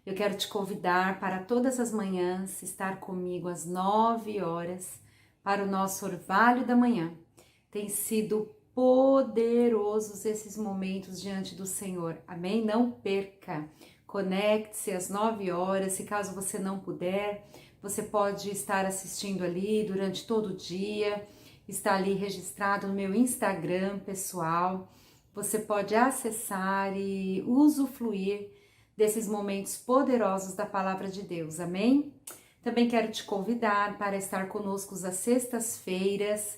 Eu quero te convidar para todas as manhãs estar comigo às 9 horas para o nosso Orvalho da Manhã. Tem sido poderosos esses momentos diante do Senhor, amém? Não perca, conecte-se às 9 horas, e caso você não puder, você pode estar assistindo ali durante todo o dia, está ali registrado no meu Instagram pessoal, você pode acessar e usufruir desses momentos poderosos da Palavra de Deus, amém? Também quero te convidar para estar conosco às sextas-feiras,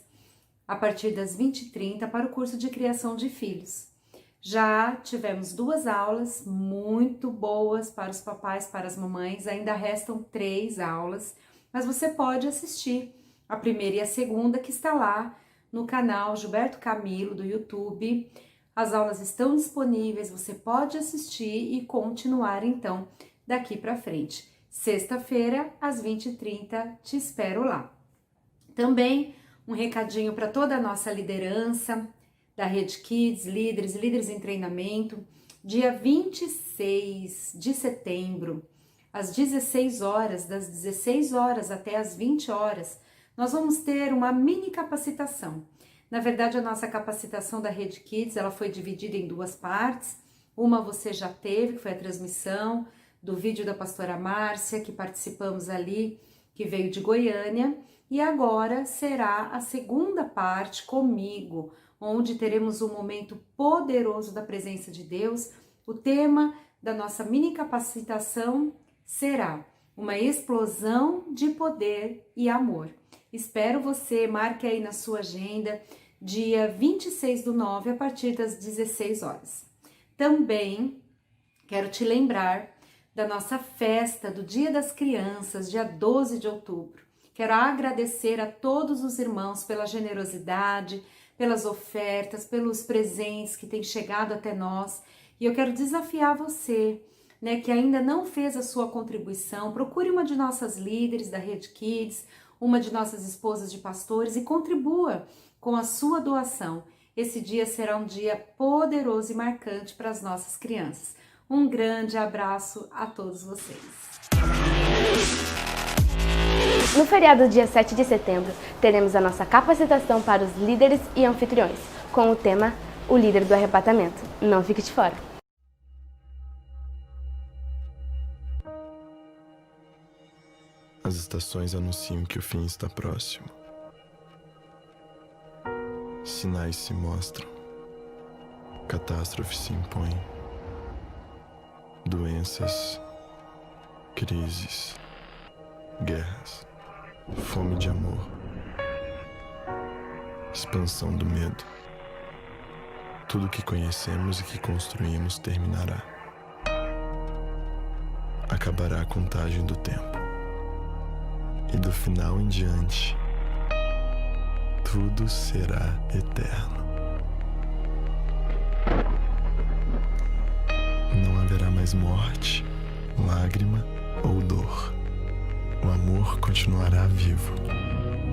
a partir das 20h30, para o curso de criação de filhos. Já tivemos 2 aulas muito boas para os papais, para as mamães, ainda restam 3 aulas, mas você pode assistir a primeira e a segunda, que está lá no canal Gilberto Camilo do YouTube. As aulas estão disponíveis, você pode assistir e continuar então daqui para frente. Sexta-feira, às 20h30, te espero lá. Também um recadinho para toda a nossa liderança da Rede Kids, líderes em treinamento. Dia 26 de setembro, às 16 horas, das 16 horas até as 20 horas, nós vamos ter uma mini capacitação. Na verdade, a nossa capacitação da Rede Kids, ela foi dividida em 2 partes. Uma você já teve, que foi a transmissão do vídeo da pastora Márcia, que participamos ali, que veio de Goiânia. E agora será a segunda parte comigo, onde teremos um momento poderoso da presença de Deus. O tema da nossa mini capacitação será uma explosão de poder e amor. Espero você, marque aí na sua agenda, dia 26/9, a partir das 16 horas. Também quero te lembrar da nossa festa do Dia das Crianças, dia 12 de outubro. Quero agradecer a todos os irmãos pela generosidade, pelas ofertas, pelos presentes que têm chegado até nós. E eu quero desafiar você, que ainda não fez a sua contribuição, procure uma de nossas líderes da Rede Kids, uma de nossas esposas de pastores e contribua com a sua doação. Esse dia será um dia poderoso e marcante para as nossas crianças. Um grande abraço a todos vocês. No feriado dia 7 de setembro, teremos a nossa capacitação para os líderes e anfitriões, com o tema O Líder do Arrebatamento. Não fique de fora! As estações anunciam que o fim está próximo. Sinais se mostram. Catástrofe se impõe. Doenças, crises, guerras, fome de amor, expansão do medo. Tudo que conhecemos e que construímos terminará. Acabará a contagem do tempo. E do final em diante, tudo será eterno. Não haverá mais morte, lágrima ou dor. O amor continuará vivo,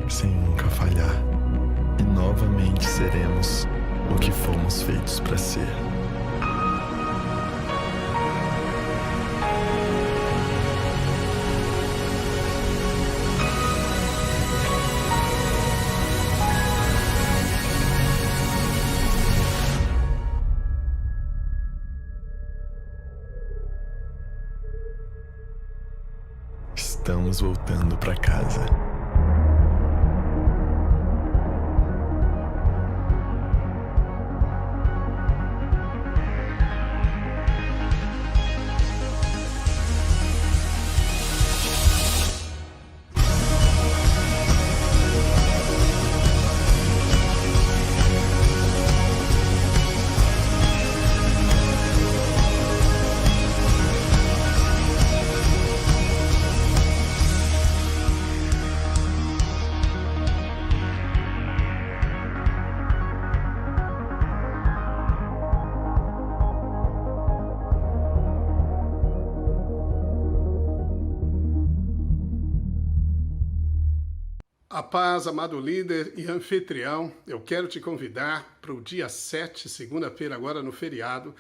sem nunca falhar. E novamente seremos o que fomos feitos para ser. Estamos voltando para casa. A paz, amado líder e anfitrião, eu quero te convidar para o dia 7, segunda-feira, agora no feriado,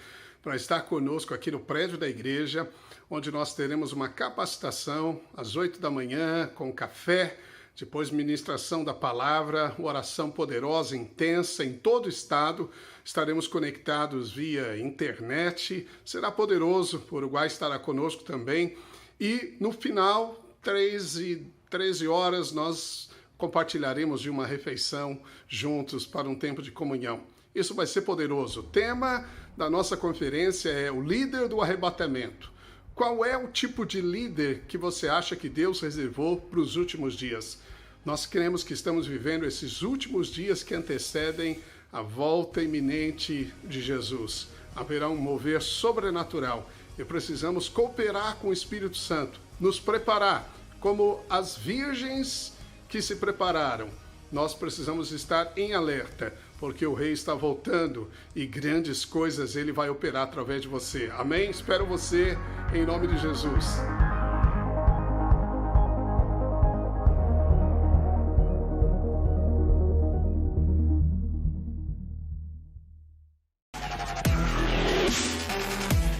para estar conosco aqui no prédio da igreja, onde nós teremos uma capacitação às 8 da manhã, com café, depois ministração da palavra, oração poderosa, intensa em todo o estado. Estaremos conectados via internet, será poderoso, o Uruguai estará conosco também. E no final, 13 horas, nós compartilharemos de uma refeição juntos para um tempo de comunhão. Isso vai ser poderoso. O tema da nossa conferência é o líder do arrebatamento. Qual é o tipo de líder que você acha que Deus reservou para os últimos dias? Nós cremos que estamos vivendo esses últimos dias que antecedem a volta iminente de Jesus. Haverá um mover sobrenatural e precisamos cooperar com o Espírito Santo, nos preparar como as virgens que se prepararam. Nós precisamos estar em alerta, porque o Rei está voltando e grandes coisas Ele vai operar através de você. Amém? Espero você em nome de Jesus.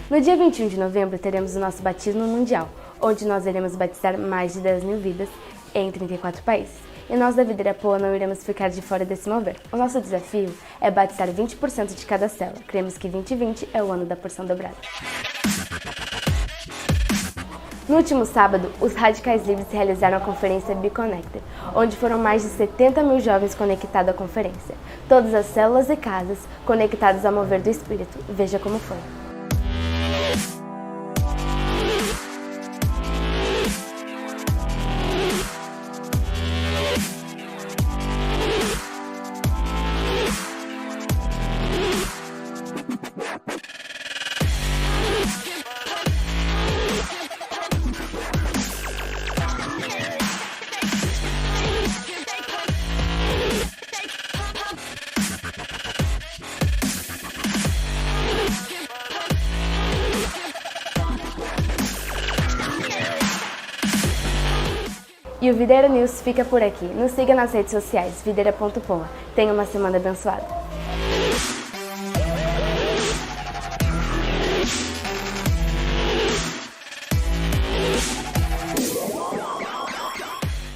No dia 21 de novembro teremos o nosso batismo mundial, onde nós iremos batizar mais de 10 mil vidas em 34 países. E nós da Videira Poa não iremos ficar de fora desse mover. O nosso desafio é batizar 20% de cada célula. Cremos que 2020 é o ano da porção dobrada. No último sábado, os Radicais Livres realizaram a conferência BeConnected, onde foram mais de 70 mil jovens conectados à conferência. Todas as células e casas conectadas ao mover do Espírito. Veja como foi. E o Videira News fica por aqui. Nos siga nas redes sociais, videira.poa. Tenha uma semana abençoada.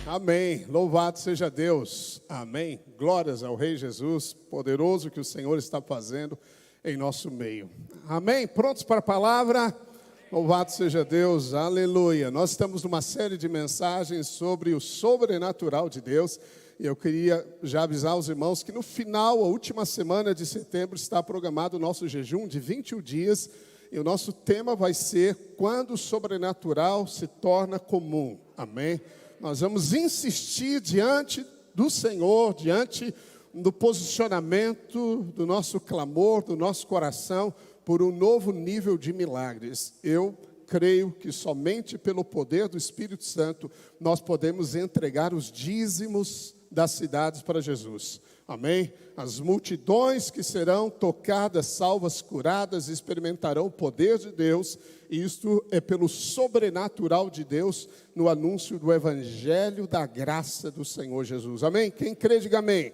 Amém. Louvado seja Deus. Amém. Glórias ao Rei Jesus, poderoso que o Senhor está fazendo em nosso meio. Amém. Prontos para a palavra? Louvado seja Deus, aleluia. Nós estamos numa série de mensagens sobre o sobrenatural de Deus. E eu queria já avisar os irmãos que no final, a última semana de setembro, está programado o nosso jejum de 21 dias. E o nosso tema vai ser quando o sobrenatural se torna comum. Amém? Nós vamos insistir diante do Senhor, diante do posicionamento do nosso clamor, do nosso coração, por um novo nível de milagres. Eu creio que somente pelo poder do Espírito Santo nós podemos entregar os dízimos das cidades para Jesus. Amém? As multidões que serão tocadas, salvas, curadas, experimentarão o poder de Deus. E isto é pelo sobrenatural de Deus no anúncio do Evangelho da graça do Senhor Jesus. Amém? Quem crê, diga amém.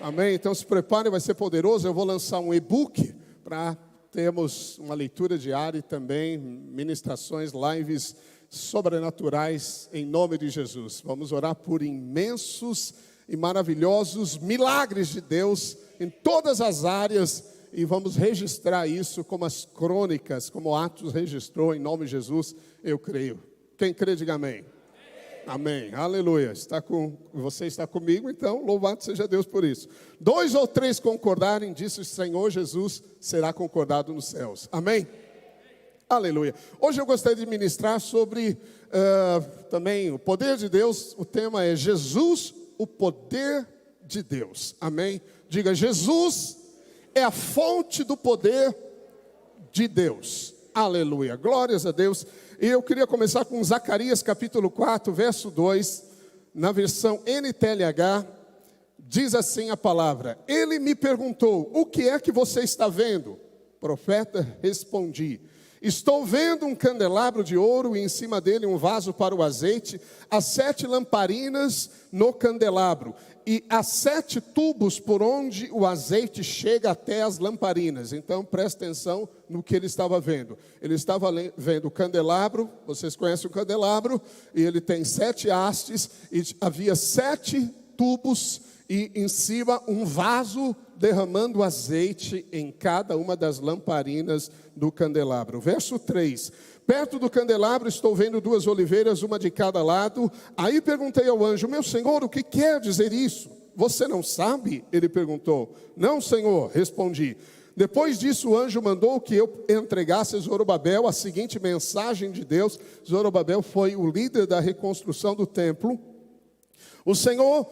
Amém? Então se prepare, vai ser poderoso. Eu vou lançar um e-book para termos uma leitura diária e também ministrações, lives sobrenaturais em nome de Jesus. Vamos orar por imensos e maravilhosos milagres de Deus em todas as áreas e vamos registrar isso como as crônicas, como Atos registrou em nome de Jesus, eu creio. Quem crê, diga amém. Amém, aleluia. Você está comigo, então louvado seja Deus por isso. 2 ou 3 concordarem, disse o Senhor Jesus, será concordado nos céus. Amém? Aleluia. Hoje eu gostaria de ministrar sobre também o poder de Deus. O tema é Jesus, o poder de Deus. Amém? Diga, Jesus é a fonte do poder de Deus. Aleluia, glórias a Deus. E eu queria começar com Zacarias capítulo 4, verso 2, na versão NTLH, diz assim a palavra: ele me perguntou, o que é que você está vendo? Profeta, respondi, Estou vendo um candelabro de ouro e em cima dele um vaso para o azeite, as 7 lamparinas no candelabro e as 7 tubos por onde o azeite chega até as lamparinas. Então presta atenção no que ele estava vendo. Ele estava vendo o candelabro, vocês conhecem o candelabro, e ele tem 7 hastes e havia 7 tubos e em cima um vaso derramando azeite em cada uma das lamparinas do candelabro. Verso 3. Perto do candelabro estou vendo 2 oliveiras, uma de cada lado. Aí perguntei ao anjo: meu senhor, o que quer dizer isso? Você não sabe? Ele perguntou. Não, senhor, respondi. Depois disso o anjo mandou que eu entregasse a Zorobabel a seguinte mensagem de Deus. Zorobabel foi o líder da reconstrução do templo. O Senhor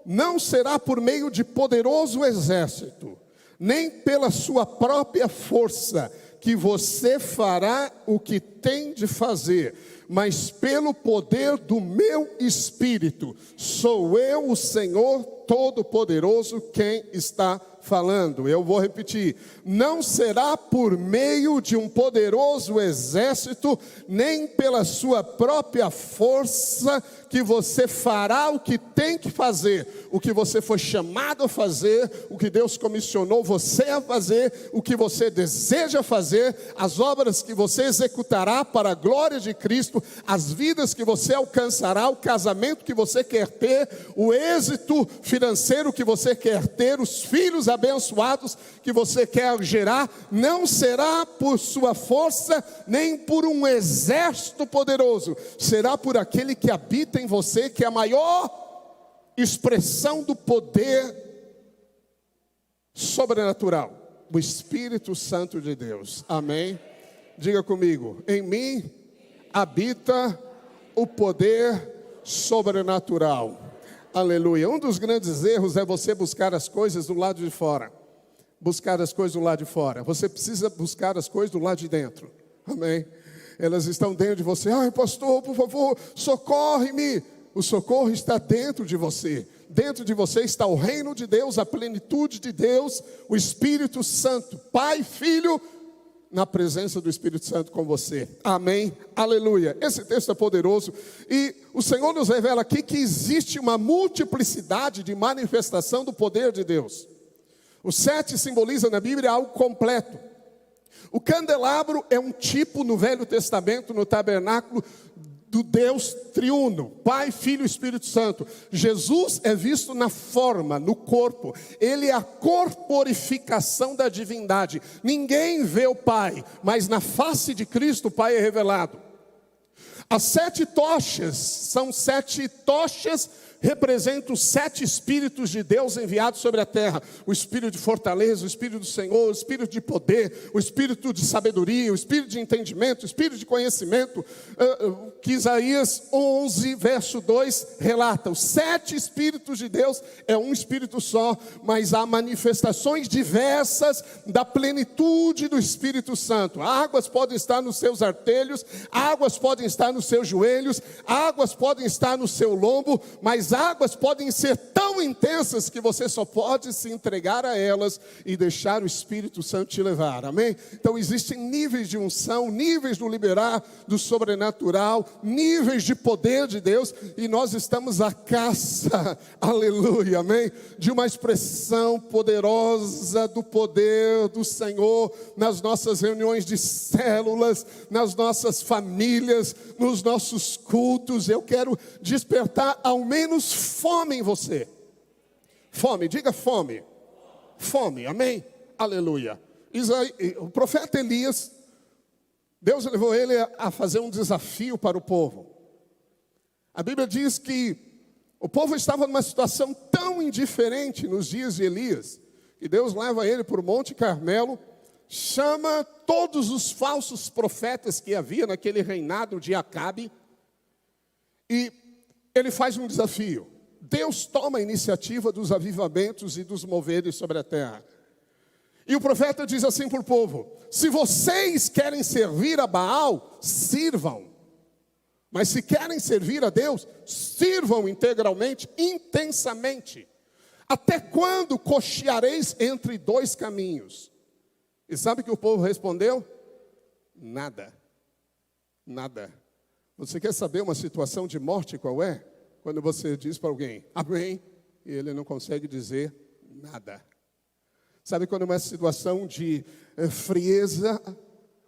não será por meio de poderoso exército, nem pela sua própria força, que você fará o que tem de fazer, mas pelo poder do meu Espírito. Sou eu, o Senhor Todo-Poderoso, quem está falando. Eu vou repetir: não será por meio de um poderoso exército, nem pela sua própria força, que você fará o que tem que fazer, o que você foi chamado a fazer, o que Deus comissionou você a fazer, o que você deseja fazer, as obras que você executará para a glória de Cristo, as vidas que você alcançará, o casamento que você quer ter, o êxito financeiro que você quer ter, os filhos abençoados que você quer gerar. Não será por sua força, nem por um exército poderoso, será por aquele que habita em você, que é a maior expressão do poder sobrenatural, o Espírito Santo de Deus. Amém? Diga comigo: em mim habita o poder sobrenatural. Aleluia. Um dos grandes erros é você buscar as coisas do lado de fora. Buscar as coisas do lado de fora. Você precisa buscar as coisas do lado de dentro. Amém? Elas estão dentro de você. Ai, pastor, por favor, socorre-me. O socorro está dentro de você. Dentro de você está o reino de Deus, a plenitude de Deus, o Espírito Santo, Pai, Filho, na presença do Espírito Santo com você. Amém? Aleluia. Esse texto é poderoso e o Senhor nos revela aqui que existe uma multiplicidade de manifestação do poder de Deus. O 7 simboliza na Bíblia algo completo. O candelabro é um tipo no Velho Testamento, no tabernáculo, do Deus triuno, Pai, Filho e Espírito Santo. Jesus é visto na forma, no corpo. Ele é a corporificação da divindade. Ninguém vê o Pai, mas na face de Cristo o Pai é revelado. As 7 tochas são 7 tochas, representam os 7 Espíritos de Deus enviados sobre a terra. O Espírito de fortaleza, o Espírito do Senhor, o Espírito de poder, o Espírito de sabedoria, o Espírito de entendimento, o Espírito de conhecimento, que Isaías 11, verso 2 relata. Os 7 Espíritos de Deus é um Espírito só, mas há manifestações diversas da plenitude do Espírito Santo. Águas podem estar nos seus artelhos, águas podem estar nos seus joelhos, águas podem estar no seu lombo, mas águas podem ser tão intensas que você só pode se entregar a elas e deixar o Espírito Santo te levar. Amém? Então existem níveis de unção, níveis do liberar do sobrenatural, níveis de poder de Deus, e nós estamos à caça, aleluia, amém? De uma expressão poderosa do poder do Senhor nas nossas reuniões de células, nas nossas famílias, nos nossos cultos. Eu quero despertar ao menos fome em você. Fome, diga fome. Fome, amém? Aleluia. O profeta Elias, Deus levou ele a fazer um desafio para o povo. A Bíblia diz que o povo estava numa situação tão indiferente nos dias de Elias, que Deus leva ele para o Monte Carmelo, chama todos os falsos profetas que havia naquele reinado de Acabe, e ele faz um desafio. Deus toma a iniciativa dos avivamentos e dos moveres sobre a terra. E o profeta diz assim para o povo: se vocês querem servir a Baal, sirvam. Mas se querem servir a Deus, sirvam integralmente, intensamente. Até quando cocheareis entre 2 caminhos? E sabe o que o povo respondeu? Nada. Nada. Você quer saber uma situação de morte qual é? Quando você diz para alguém, amém, e ele não consegue dizer nada. Sabe quando é uma situação de frieza,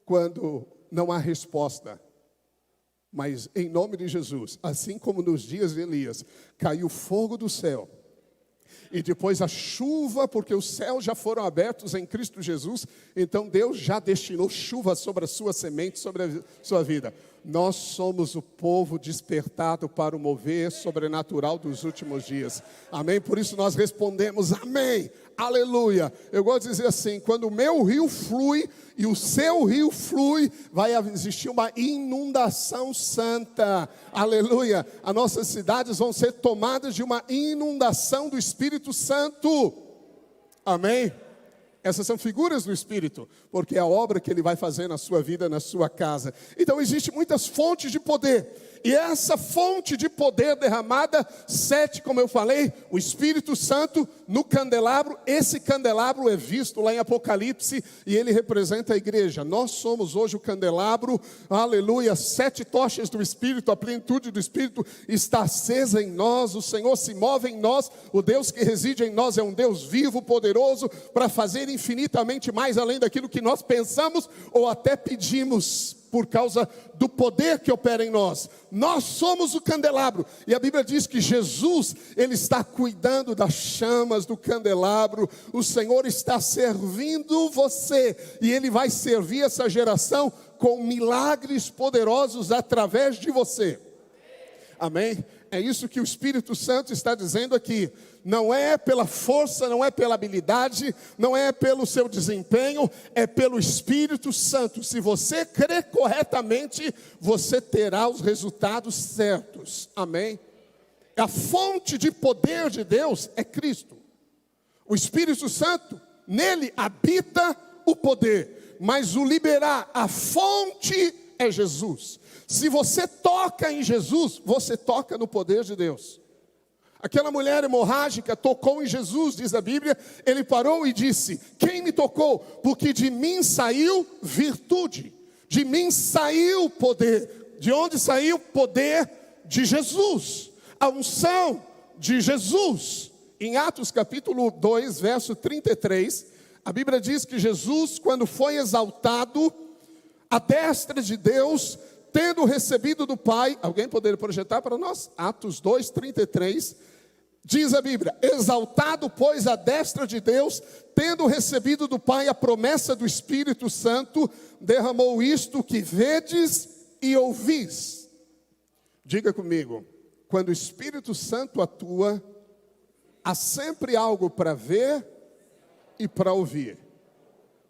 quando não há resposta. Mas em nome de Jesus, assim como nos dias de Elias, caiu fogo do céu, e depois a chuva, porque os céus já foram abertos em Cristo Jesus, então Deus já destinou chuva sobre a sua semente, sobre a sua vida. Nós somos o povo despertado para o mover sobrenatural dos últimos dias. Amém? Por isso nós respondemos amém, aleluia. Eu gosto de dizer assim, quando o meu rio flui e o seu rio flui, vai existir uma inundação santa, aleluia. As nossas cidades vão ser tomadas de uma inundação do Espírito Santo, amém? Essas são figuras do Espírito, porque é a obra que Ele vai fazer na sua vida, na sua casa. Então, existem muitas fontes de poder. E essa fonte de poder derramada, 7, como eu falei, o Espírito Santo no candelabro. Esse candelabro é visto lá em Apocalipse e ele representa a igreja. Nós somos hoje o candelabro, aleluia, 7 tochas do Espírito, a plenitude do Espírito está acesa em nós. O Senhor se move em nós, o Deus que reside em nós é um Deus vivo, poderoso, para fazer infinitamente mais além daquilo que nós pensamos ou até pedimos, por causa do poder que opera em nós. Nós somos o candelabro, e a Bíblia diz que Jesus, Ele está cuidando das chamas do candelabro. O Senhor está servindo você, e Ele vai servir essa geração com milagres poderosos através de você. Amém? É isso que o Espírito Santo está dizendo aqui. Não é pela força, não é pela habilidade, não é pelo seu desempenho, é pelo Espírito Santo. Se você crer corretamente, você terá os resultados certos. Amém? A fonte de poder de Deus é Cristo. O Espírito Santo, nele habita o poder, mas o liberar, a fonte é Jesus. Se você toca em Jesus, você toca no poder de Deus. Aquela mulher hemorrágica tocou em Jesus, diz a Bíblia. Ele parou e disse, quem me tocou? Porque de mim saiu virtude, de mim saiu poder. De onde saiu o poder? De Jesus, a unção de Jesus. Em Atos capítulo 2, verso 33, a Bíblia diz que Jesus, quando foi exaltado à destra de Deus, tendo recebido do Pai, alguém poderia projetar para nós? Atos 2, 33, diz a Bíblia, exaltado pois à destra de Deus, tendo recebido do Pai a promessa do Espírito Santo, derramou isto que vedes e ouvis. Diga comigo, quando o Espírito Santo atua, há sempre algo para ver e para ouvir.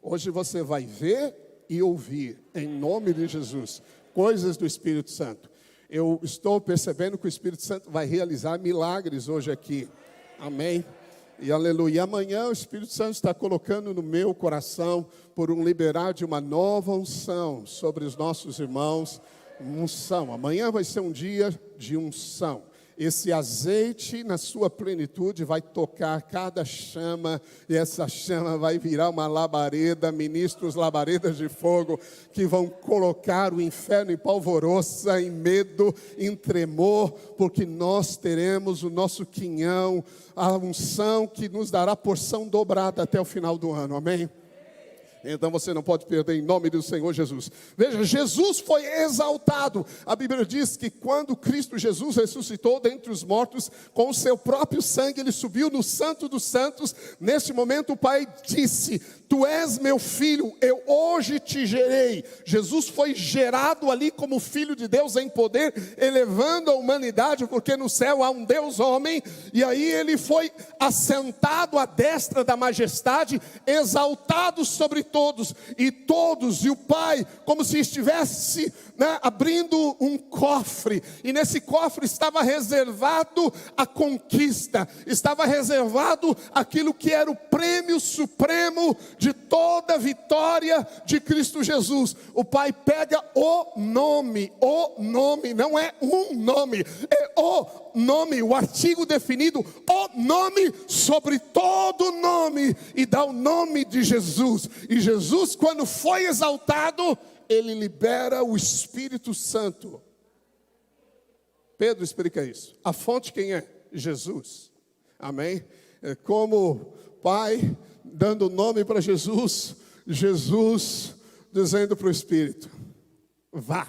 Hoje você vai ver e ouvir, em nome de Jesus, coisas do Espírito Santo. Eu estou percebendo que o Espírito Santo vai realizar milagres hoje aqui. Amém? E aleluia. E amanhã o Espírito Santo está colocando no meu coração por um liberar de uma nova unção sobre os nossos irmãos. Unção. Amanhã vai ser um dia de unção. Esse azeite na sua plenitude vai tocar cada chama, e essa chama vai virar uma labareda, ministros labaredas de fogo, que vão colocar o inferno em polvorosa, em medo, em tremor, porque nós teremos o nosso quinhão, a unção que nos dará porção dobrada até o final do ano, amém? Então você não pode perder em nome do Senhor Jesus. Veja, Jesus foi exaltado. A Bíblia diz que quando Cristo Jesus ressuscitou dentre os mortos, com o seu próprio sangue, ele subiu no Santo dos Santos. Neste momento o Pai disse, tu és meu filho, eu hoje te gerei. Jesus foi gerado ali como Filho de Deus em poder, elevando a humanidade, porque no céu há um Deus homem. E aí ele foi assentado à destra da majestade, exaltado sobre todos, e o Pai, como se estivesse abrindo um cofre, e nesse cofre estava reservado a conquista, estava reservado aquilo que era o prêmio supremo de toda a vitória de Cristo Jesus. O Pai pega o nome, não é um nome, é o nome, o artigo definido, o nome sobre todo nome, e dá o nome de Jesus. E Jesus, quando foi exaltado, ele libera o Espírito Santo. Pedro explica isso. A fonte quem é? Jesus. Amém? Como Pai dando nome para Jesus, Jesus dizendo para o Espírito, vá.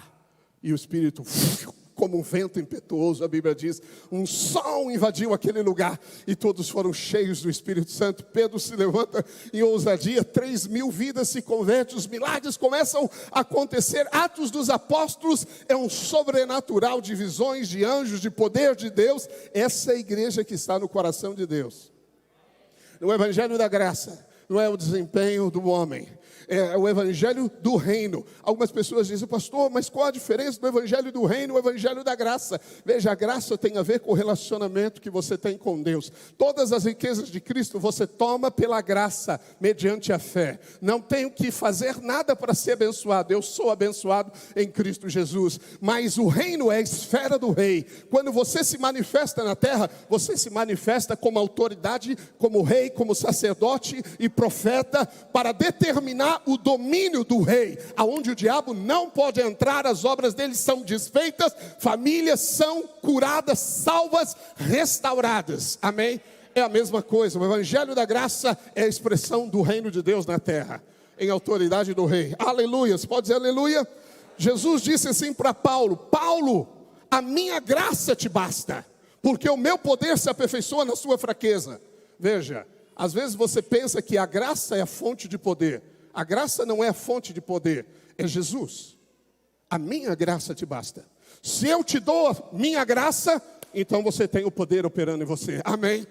E o Espírito, como um vento impetuoso, a Bíblia diz, um som invadiu aquele lugar e todos foram cheios do Espírito Santo. Pedro se levanta em ousadia, 3.000 vidas se convertem, os milagres começam a acontecer. Atos dos Apóstolos é um sobrenatural de visões, de anjos, de poder de Deus. Essa é a igreja que está no coração de Deus. No Evangelho da Graça, não é o desempenho do homem, é o Evangelho do Reino. Algumas pessoas dizem, pastor, mas qual a diferença do Evangelho do Reino e o Evangelho da Graça? Veja, a graça tem a ver com o relacionamento que você tem com Deus. Todas as riquezas de Cristo você toma pela graça, mediante a fé. Não tenho que fazer nada para ser abençoado. Eu sou abençoado em Cristo Jesus. Mas o reino é a esfera do rei. Quando você se manifesta na terra, você se manifesta como autoridade, como rei, como sacerdote e profeta, para determinar o domínio do rei, aonde o diabo não pode entrar, as obras dele são desfeitas, famílias são curadas, salvas, restauradas. Amém? É a mesma coisa. O Evangelho da Graça é a expressão do reino de Deus na terra, em autoridade do rei. Aleluia. Você pode dizer aleluia? Jesus disse assim para Paulo, Paulo, a minha graça te basta, porque o meu poder se aperfeiçoa na sua fraqueza. Veja, às vezes você pensa que a graça é a fonte de poder. A graça não é a fonte de poder, é Jesus. A minha graça te basta. Se eu te dou minha graça, então você tem o poder operando em você. Amém?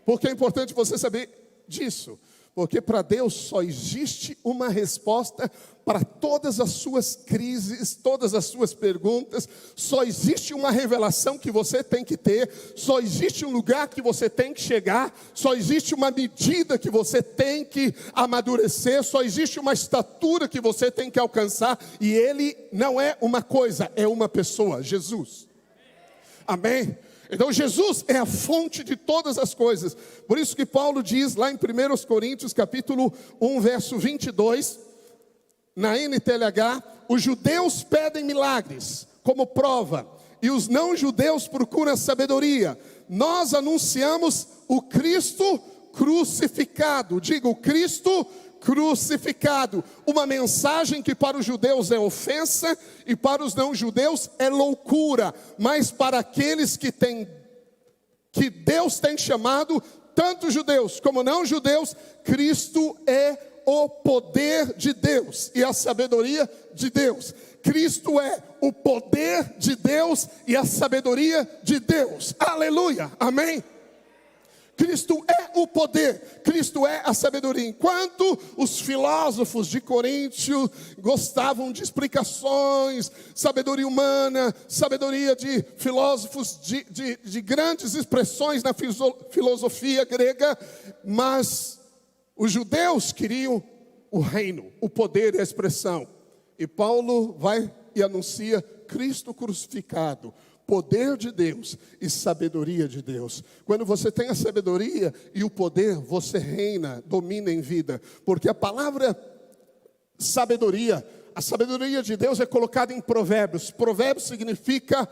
Porque é importante você saber disso. Porque para Deus só existe uma resposta para todas as suas crises, todas as suas perguntas. Só existe uma revelação que você tem que ter. Só existe um lugar que você tem que chegar. Só existe uma medida que você tem que amadurecer. Só existe uma estatura que você tem que alcançar. E Ele não é uma coisa, é uma pessoa, Jesus. Amém? Então Jesus é a fonte de todas as coisas. Por isso que Paulo diz lá em 1 Coríntios capítulo 1, verso 22, na NTLH, os judeus pedem milagres como prova, e os não judeus procuram sabedoria. Nós anunciamos o Cristo crucificado. Diga, o Cristo crucificado. Uma mensagem que para os judeus é ofensa e para os não judeus é loucura, mas para aqueles que Deus tem chamado, tanto judeus como não judeus, Cristo é o poder de Deus e a sabedoria de Deus. Cristo é o poder de Deus e a sabedoria de Deus. Aleluia, amém? Cristo é o poder, Cristo é a sabedoria. Enquanto os filósofos de Coríntio gostavam de explicações, sabedoria humana, sabedoria de filósofos de grandes expressões na filosofia grega, mas os judeus queriam o reino, o poder e a expressão. E Paulo vai e anuncia Cristo crucificado, poder de Deus e sabedoria de Deus. Quando você tem a sabedoria e o poder, você reina, domina em vida. Porque a palavra sabedoria, a sabedoria de Deus é colocada em Provérbios. Provérbios significa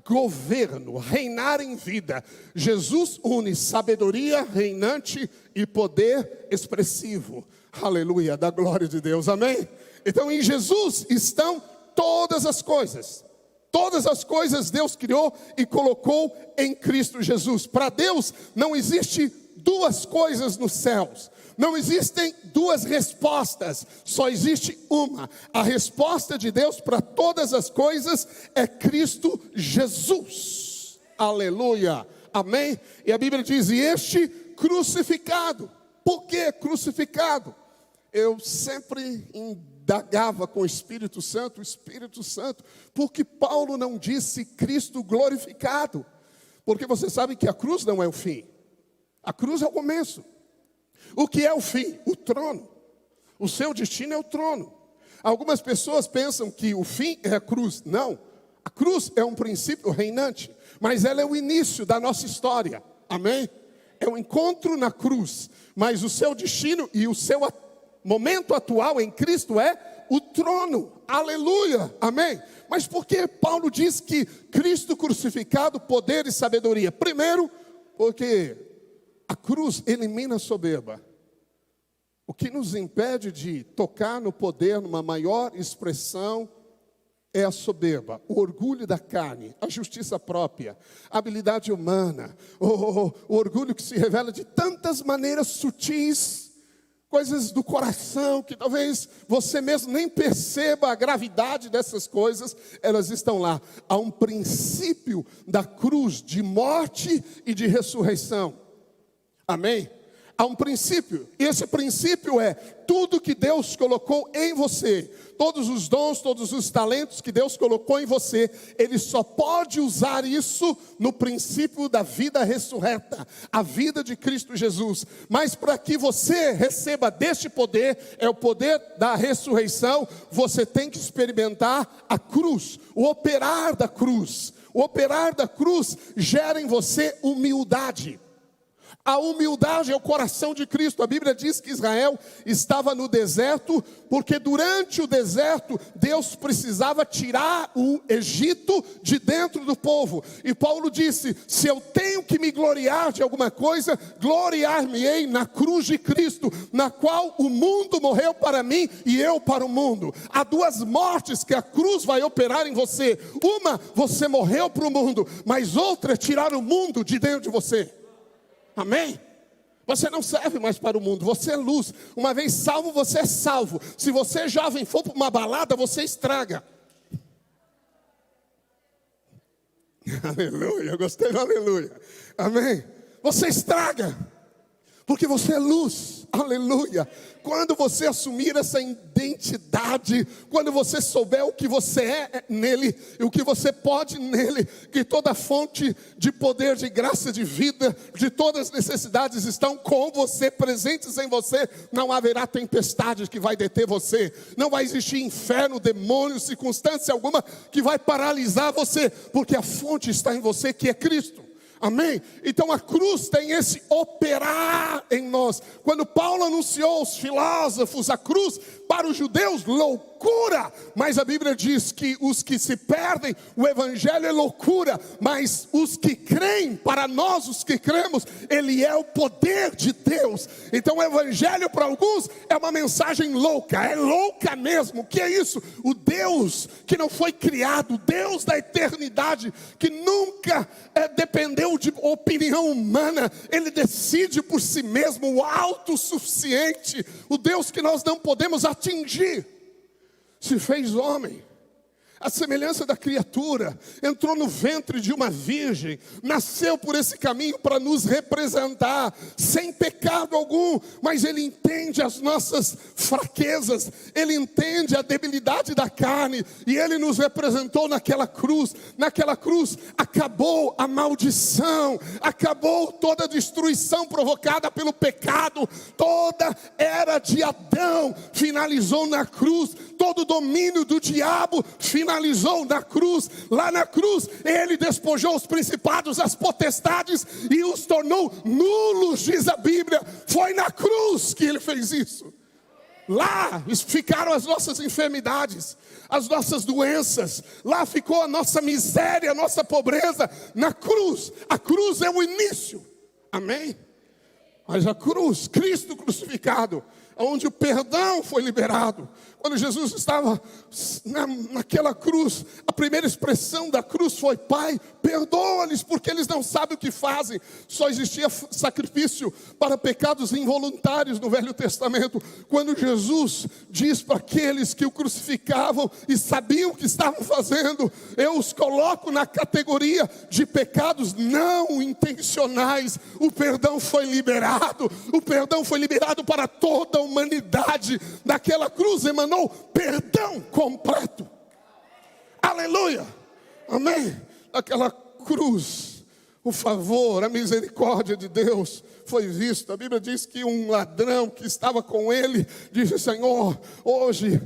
governo, reinar em vida. Jesus une sabedoria reinante e poder expressivo. Aleluia, da glória de Deus, amém? Então em Jesus estão todas as coisas. Todas as coisas Deus criou e colocou em Cristo Jesus. Para Deus não existe duas coisas nos céus. Não existem duas respostas, só existe uma. A resposta de Deus para todas as coisas é Cristo Jesus. Aleluia, amém? E a Bíblia diz, e este crucificado. Por que crucificado? Eu sempre indagava com o Espírito Santo, porque Paulo não disse Cristo glorificado? Porque você sabe que a cruz não é o fim, a cruz é o começo. O que é o fim? O trono. O seu destino é o trono. Algumas pessoas pensam que o fim é a cruz. Não, a cruz é um princípio reinante, mas ela é o início da nossa história, amém? É um encontro na cruz, mas o seu destino e o seu momento atual em Cristo é o trono. Aleluia, amém? Mas por que Paulo diz que Cristo crucificado, poder e sabedoria? Primeiro, porque a cruz elimina a soberba. O que nos impede de tocar no poder, numa maior expressão, é a soberba, o orgulho da carne, a justiça própria, a habilidade humana, o orgulho que se revela de tantas maneiras sutis, coisas do coração que talvez você mesmo nem perceba a gravidade dessas coisas, elas estão lá. Há um princípio da cruz de morte e de ressurreição. Amém? Há um princípio, e esse princípio é tudo que Deus colocou em você, todos os dons, todos os talentos que Deus colocou em você, Ele só pode usar isso no princípio da vida ressurreta, a vida de Cristo Jesus. Mas para que você receba deste poder, é o poder da ressurreição, você tem que experimentar a cruz, o operar da cruz. O operar da cruz gera em você humildade. A humildade é o coração de Cristo. A Bíblia diz que Israel estava no deserto, porque durante o deserto, Deus precisava tirar o Egito de dentro do povo. E Paulo disse, se eu tenho que me gloriar de alguma coisa, gloriar-me-ei na cruz de Cristo, na qual o mundo morreu para mim e eu para o mundo. Há duas mortes que a cruz vai operar em você. Uma, você morreu para o mundo, mas outra é tirar o mundo de dentro de você. Amém? Você não serve mais para o mundo, você é luz. Uma vez salvo, você é salvo. Se você jovem for para uma balada, você estraga. Aleluia, eu gostei do aleluia. Amém? Você estraga, porque você é luz. Aleluia. Quando você assumir essa identidade, quando você souber o que você é nele, e o que você pode nele, que toda fonte de poder, de graça, de vida, de todas as necessidades estão com você, presentes em você, não haverá tempestade que vai deter você, não vai existir inferno, demônio, circunstância alguma que vai paralisar você, porque a fonte está em você, que é Cristo. Amém? Então a cruz tem esse operar em nós. Quando Paulo anunciou aos filósofos a cruz, para os judeus, loucura. Mas a Bíblia diz que os que se perdem, o evangelho é loucura. Mas os que creem, para nós os que cremos, ele é o poder de Deus. Então o evangelho para alguns é uma mensagem louca. É louca mesmo. O que é isso? O Deus que não foi criado, o Deus da eternidade, que nunca dependeu de opinião humana. Ele decide por si mesmo, o autossuficiente. O Deus que nós não podemos atingir, se fez homem, a semelhança da criatura, entrou no ventre de uma virgem, nasceu por esse caminho para nos representar, sem pecado algum, mas ele entende as nossas fraquezas, ele entende a debilidade da carne, e ele nos representou naquela cruz acabou a maldição, acabou toda a destruição provocada pelo pecado, toda era de Adão, finalizou na cruz, todo o domínio do diabo, finalizou na cruz. Lá na cruz ele despojou os principados, as potestades e os tornou nulos, diz a Bíblia. Foi na cruz que ele fez isso. Lá ficaram as nossas enfermidades, as nossas doenças, lá ficou a nossa miséria, a nossa pobreza. Na cruz, a cruz é o início, amém? Mas a cruz, Cristo crucificado, onde o perdão foi liberado. Quando Jesus estava naquela cruz, a primeira expressão da cruz foi: Pai, perdoa-lhes porque eles não sabem o que fazem. Só existia sacrifício para pecados involuntários no Velho Testamento. Quando Jesus diz para aqueles que o crucificavam e sabiam o que estavam fazendo: eu os coloco na categoria de pecados não intencionais. O perdão foi liberado. O perdão foi liberado para toda a humanidade. Daquela cruz emanou perdão completo. Aleluia. Amém. Daquela cruz o favor, a misericórdia de Deus foi visto. A Bíblia diz que um ladrão que estava com ele disse: Senhor, hoje,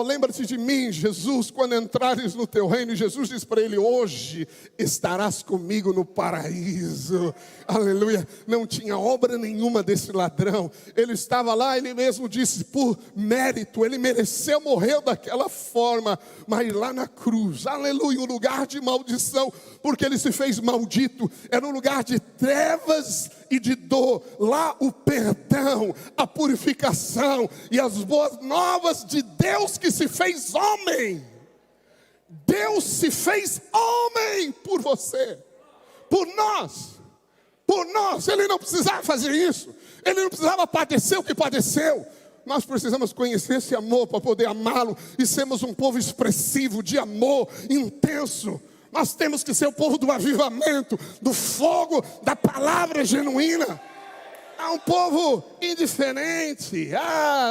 lembra-te de mim, Jesus, quando entrares no teu reino. E Jesus disse para ele: hoje estarás comigo no paraíso. Aleluia. Não tinha obra nenhuma desse ladrão. Ele estava lá, ele mesmo disse, por mérito, ele mereceu, morreu daquela forma, mas lá na cruz, aleluia, um lugar de maldição, porque ele se fez maldito. Era um lugar de trevas e de dor. Lá o perdão, a purificação e as boas novas de Deus que se fez homem. Deus se fez homem por você, por nós. Por nós. Ele não precisava fazer isso. Ele não precisava padecer o que padeceu. Nós precisamos conhecer esse amor para poder amá-lo e sermos um povo expressivo de amor intenso. Nós temos que ser o povo do avivamento, do fogo, da palavra genuína. É um povo indiferente.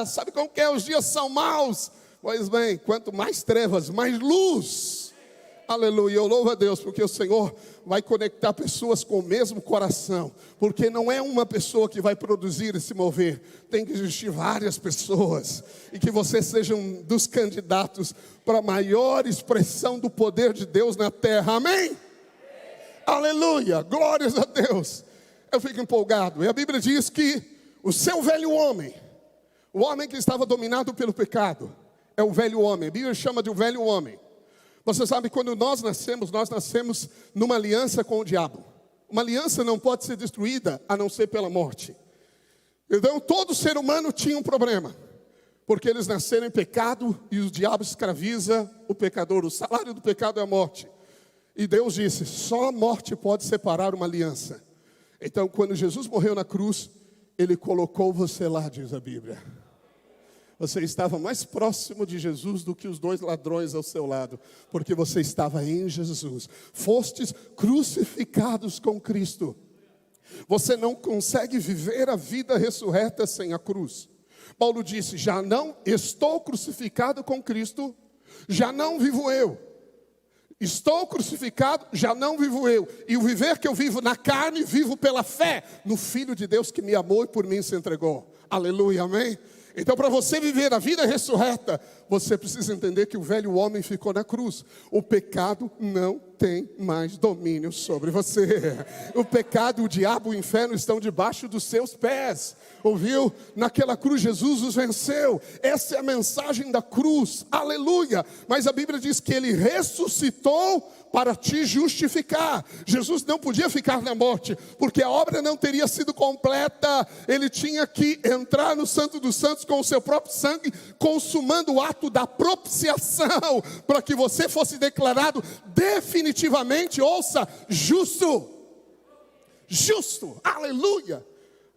Sabe como que é? Os dias são maus. Pois bem, quanto mais trevas, mais luz. Aleluia, eu louvo a Deus, porque o Senhor vai conectar pessoas com o mesmo coração. Porque não é uma pessoa que vai produzir e se mover. Tem que existir várias pessoas. E que você seja um dos candidatos para a maior expressão do poder de Deus na terra. Amém? Aleluia, glórias a Deus. Eu fico empolgado. E a Bíblia diz que o seu velho homem, o homem que estava dominado pelo pecado, é o velho homem. A Bíblia chama de o velho homem. Você sabe, quando nós nascemos numa aliança com o diabo. Uma aliança não pode ser destruída a não ser pela morte. Então todo ser humano tinha um problema, porque eles nasceram em pecado e o diabo escraviza o pecador. O salário do pecado é a morte. E Deus disse: só a morte pode separar uma aliança. Então quando Jesus morreu na cruz, Ele colocou você lá, diz a Bíblia. Você estava mais próximo de Jesus do que os dois ladrões ao seu lado, porque você estava em Jesus. Fostes crucificados com Cristo. Você não consegue viver a vida ressurreta sem a cruz. Paulo disse: já não estou crucificado com Cristo, já não vivo eu. Estou crucificado, já não vivo eu. E o viver que eu vivo na carne, vivo pela fé no Filho de Deus que me amou e por mim se entregou. Aleluia, amém? Então, para você viver a vida ressurreta, você precisa entender que o velho homem ficou na cruz. O pecado não tem mais domínio sobre você. O pecado, o diabo, o inferno estão debaixo dos seus pés. Ouviu? Naquela cruz Jesus os venceu. Essa é a mensagem da cruz. Aleluia! Mas a Bíblia diz que Ele ressuscitou para te justificar. Jesus não podia ficar na morte, porque a obra não teria sido completa. Ele tinha que entrar no Santo dos Santos com o seu próprio sangue, consumando o ato da propiciação, para que você fosse declarado definitivamente, ouça, justo. Justo, aleluia,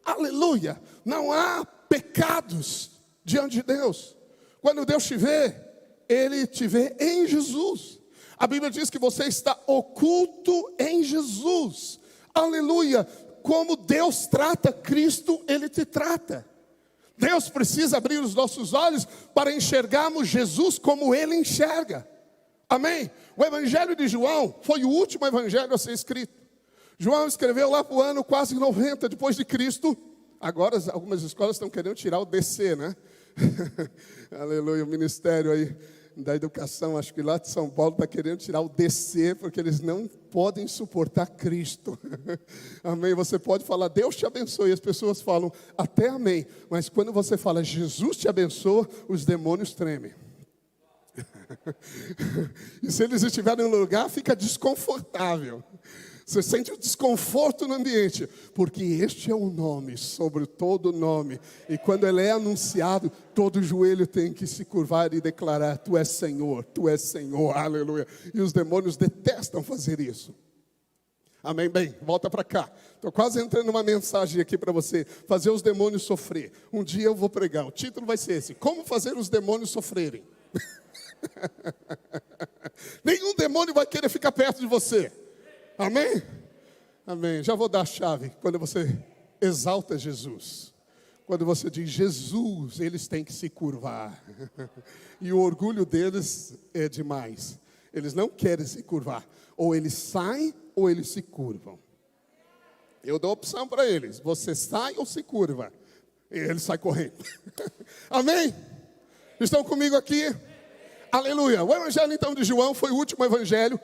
aleluia. Não há pecados diante de Deus. Quando Deus te vê, Ele te vê em Jesus. A Bíblia diz que você está oculto em Jesus. Aleluia. Como Deus trata Cristo, Ele te trata. Deus precisa abrir os nossos olhos para enxergarmos Jesus como Ele enxerga. Amém? O Evangelho de João foi o último evangelho a ser escrito. João escreveu lá para o ano quase 90 depois de Cristo. Agora algumas escolas estão querendo tirar o DC, né? Aleluia, o ministério aí da educação, acho que lá de São Paulo está querendo tirar o DC, porque eles não podem suportar Cristo. Amém? Você pode falar, Deus te abençoe, e as pessoas falam, até amém. Mas quando você fala, Jesus te abençoa, os demônios tremem. E se eles estiverem no lugar, fica desconfortável. Você sente o desconforto no ambiente, porque este é o nome sobre todo nome. E quando ele é anunciado, todo joelho tem que se curvar e declarar, tu és Senhor, aleluia. E os demônios detestam fazer isso. Amém? Bem, volta para cá. Estou quase entrando numa mensagem aqui para você, fazer os demônios sofrer. Um dia eu vou pregar, o título vai ser esse, como fazer os demônios sofrerem. Nenhum demônio vai querer ficar perto de você. Amém? Amém. Já vou dar a chave. Quando você exalta Jesus, quando você diz Jesus, eles têm que se curvar. E o orgulho deles é demais. Eles não querem se curvar. Ou eles saem ou eles se curvam. Eu dou opção para eles. Você sai ou se curva? E ele sai correndo. Amém? Estão comigo aqui? Aleluia. O evangelho então de João foi o último evangelho.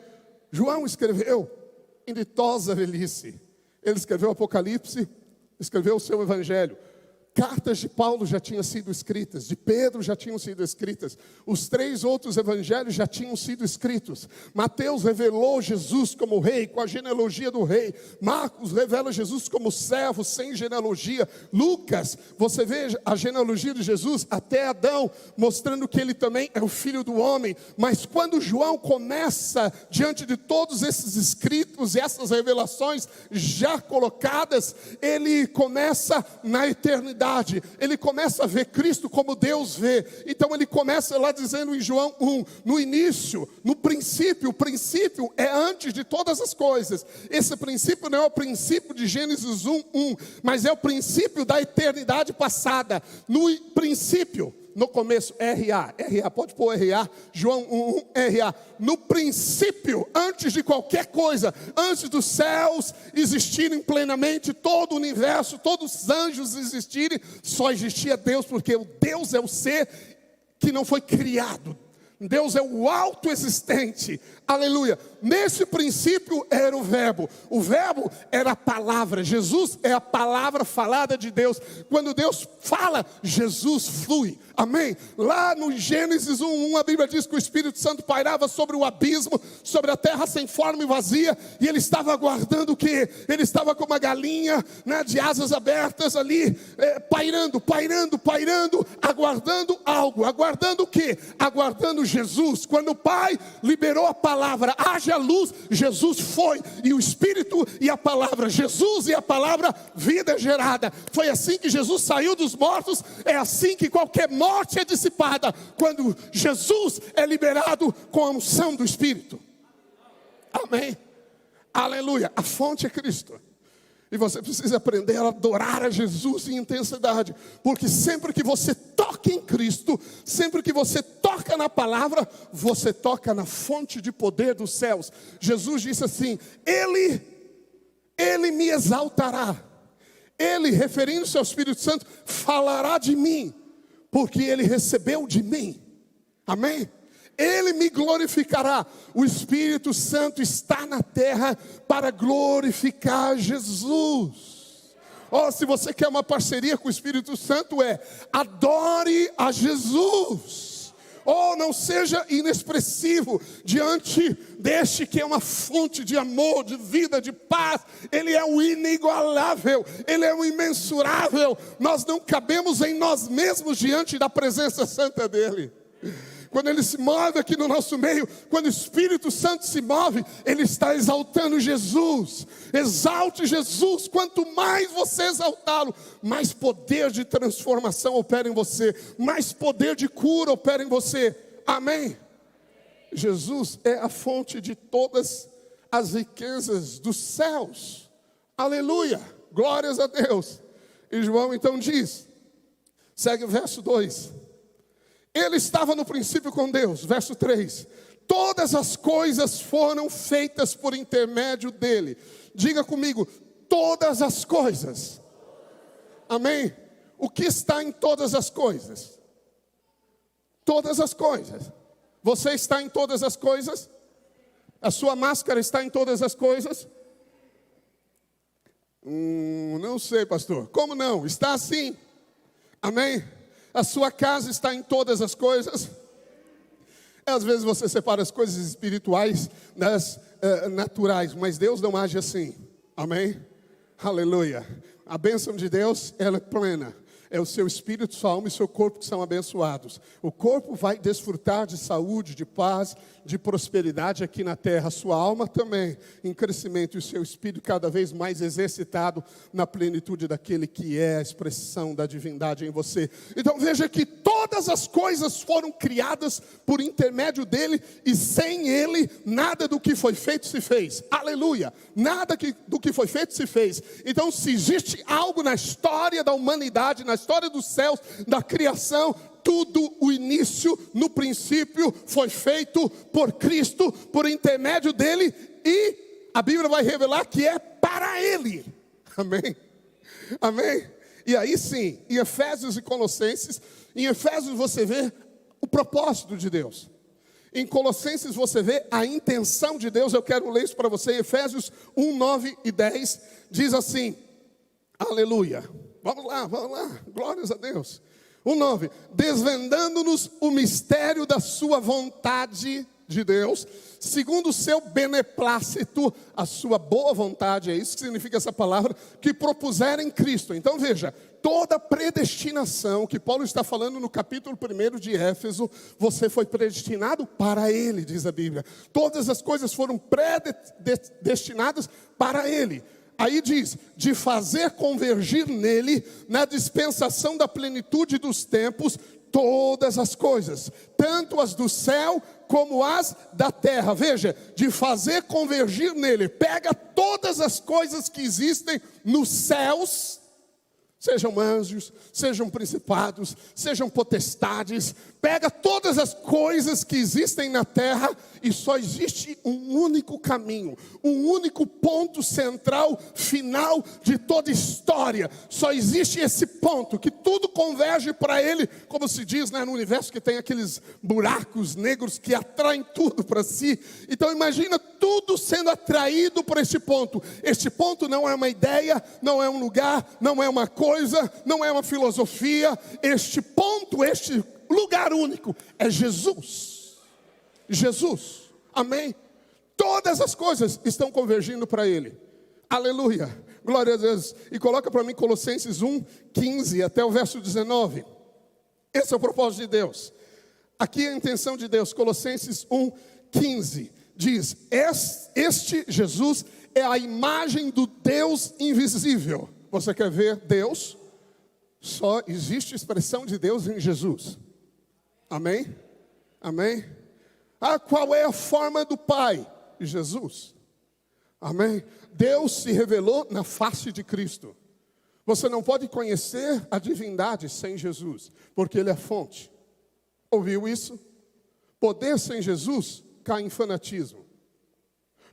João escreveu em ditosa velhice. Ele escreveu Apocalipse, escreveu o seu evangelho. Cartas de Paulo já tinham sido escritas, de Pedro já tinham sido escritas, os 3 outros evangelhos já tinham sido escritos. Mateus revelou Jesus como rei, com a genealogia do rei. Marcos revela Jesus como servo, sem genealogia. Lucas, você vê a genealogia de Jesus até Adão, mostrando que ele também é o filho do homem. Mas quando João começa, diante de todos esses escritos e essas revelações já colocadas, ele começa na eternidade. Ele começa a ver Cristo como Deus vê. Então ele começa lá dizendo em João 1, no início, no princípio, o princípio é antes de todas as coisas. Esse princípio não é o princípio de Gênesis 1, mas é o princípio da eternidade passada. No princípio, no começo, R.A., pode pôr R.A., João 1, R.A. No princípio, antes de qualquer coisa, antes dos céus existirem plenamente, todo o universo, todos os anjos existirem, só existia Deus, porque o Deus é o ser que não foi criado. Deus é o autoexistente, aleluia. Nesse princípio era o verbo era a palavra. Jesus é a palavra falada de Deus. Quando Deus fala, Jesus flui, amém? Lá no Gênesis 1, a Bíblia diz que o Espírito Santo pairava sobre o abismo, sobre a terra sem forma e vazia, e ele estava aguardando o quê? Ele estava como uma galinha, né, de asas abertas ali, pairando, aguardando algo. Aguardando o quê? Aguardando Jesus. Quando o Pai liberou a palavra, haja luz, Jesus foi, e o Espírito e a palavra, Jesus e a palavra, vida gerada. Foi assim que Jesus saiu dos mortos. É assim que qualquer morte é dissipada, quando Jesus é liberado com a unção do Espírito. Amém? Aleluia. A fonte é Cristo. E você precisa aprender a adorar a Jesus em intensidade. Porque sempre que você toca em Cristo, sempre que você toca na palavra, você toca na fonte de poder dos céus. Jesus disse assim, Ele me exaltará. Ele, referindo-se ao Espírito Santo, falará de mim, porque Ele recebeu de mim. Amém? Ele me glorificará. O Espírito Santo está na terra para glorificar Jesus. Se você quer uma parceria com o Espírito Santo, adore a Jesus. Não seja inexpressivo diante deste que é uma fonte de amor, de vida, de paz. Ele é o inigualável, Ele é o imensurável. Nós não cabemos em nós mesmos diante da presença santa dEle. Quando Ele se move aqui no nosso meio, quando o Espírito Santo se move, Ele está exaltando Jesus. Exalte Jesus. Quanto mais você exaltá-lo, mais poder de transformação opera em você, mais poder de cura opera em você. Amém? Jesus é a fonte de todas as riquezas dos céus. Aleluia, glórias a Deus. E João então diz, segue o verso 2. Ele estava no princípio com Deus, verso 3. Todas as coisas foram feitas por intermédio dele. Diga comigo, todas as coisas. Amém? O que está em todas as coisas? Todas as coisas. Você está em todas as coisas? A sua máscara está em todas as coisas? Não sei, pastor. Como não? Está sim. Amém? A sua casa está em todas as coisas. Às vezes você separa as coisas espirituais das naturais, mas Deus não age assim. Amém? Aleluia. A bênção de Deus, ela é plena. É o seu espírito, sua alma e seu corpo que são abençoados. O corpo vai desfrutar de saúde, de paz, de prosperidade aqui na terra. A sua alma também em crescimento e o seu espírito cada vez mais exercitado na plenitude daquele que é a expressão da divindade em você. Então veja que todas as coisas foram criadas por intermédio dele, e sem ele nada do que foi feito se fez. Aleluia! Nada do que foi feito se fez. Então, se existe algo na história da humanidade, na história dos céus, da criação, tudo o início, no princípio, foi feito por Cristo, por intermédio dele, e a Bíblia vai revelar que é para ele. Amém? Amém? E aí sim, em Efésios e Colossenses, em Efésios você vê o propósito de Deus. Em Colossenses você vê a intenção de Deus. Eu quero ler isso para você. Efésios 1, 9 e 10 diz assim, aleluia. Vamos lá, glórias a Deus. 1, 9, desvendando-nos o mistério da sua vontade de Deus, segundo o seu beneplácito, a sua boa vontade, é isso que significa essa palavra, que propuseram em Cristo. Então veja, toda predestinação que Paulo está falando no capítulo 1 de Éfeso, você foi predestinado para Ele, diz a Bíblia. Todas as coisas foram predestinadas para Ele. Aí diz, de fazer convergir nele, na dispensação da plenitude dos tempos, todas as coisas, tanto as do céu como as da terra. Veja, de fazer convergir nele, pega todas as coisas que existem nos céus, sejam anjos, sejam principados, sejam potestades, pega todas as coisas que existem na terra e só existe um único caminho, um único ponto central, final de toda história. Só existe esse ponto, que tudo converge para ele, como se diz, né, no universo que tem aqueles buracos negros que atraem tudo para si. Então imagina tudo sendo atraído por este ponto. Este ponto não é uma ideia, não é um lugar, não é uma coisa, não é uma filosofia. Este ponto, este lugar único é Jesus. Jesus, amém? Todas as coisas estão convergindo para Ele. Aleluia, glória a Deus. E coloca para mim Colossenses 1, 15 até o verso 19. Esse é o propósito de Deus. Aqui é a intenção de Deus. Colossenses 1, 15 diz, este Jesus é a imagem do Deus invisível. Você quer ver Deus? Só existe expressão de Deus em Jesus. Amém? Amém? Qual é a forma do Pai? Jesus. Amém? Deus se revelou na face de Cristo. Você não pode conhecer a divindade sem Jesus, porque Ele é fonte. Ouviu isso? Poder sem Jesus cai em fanatismo.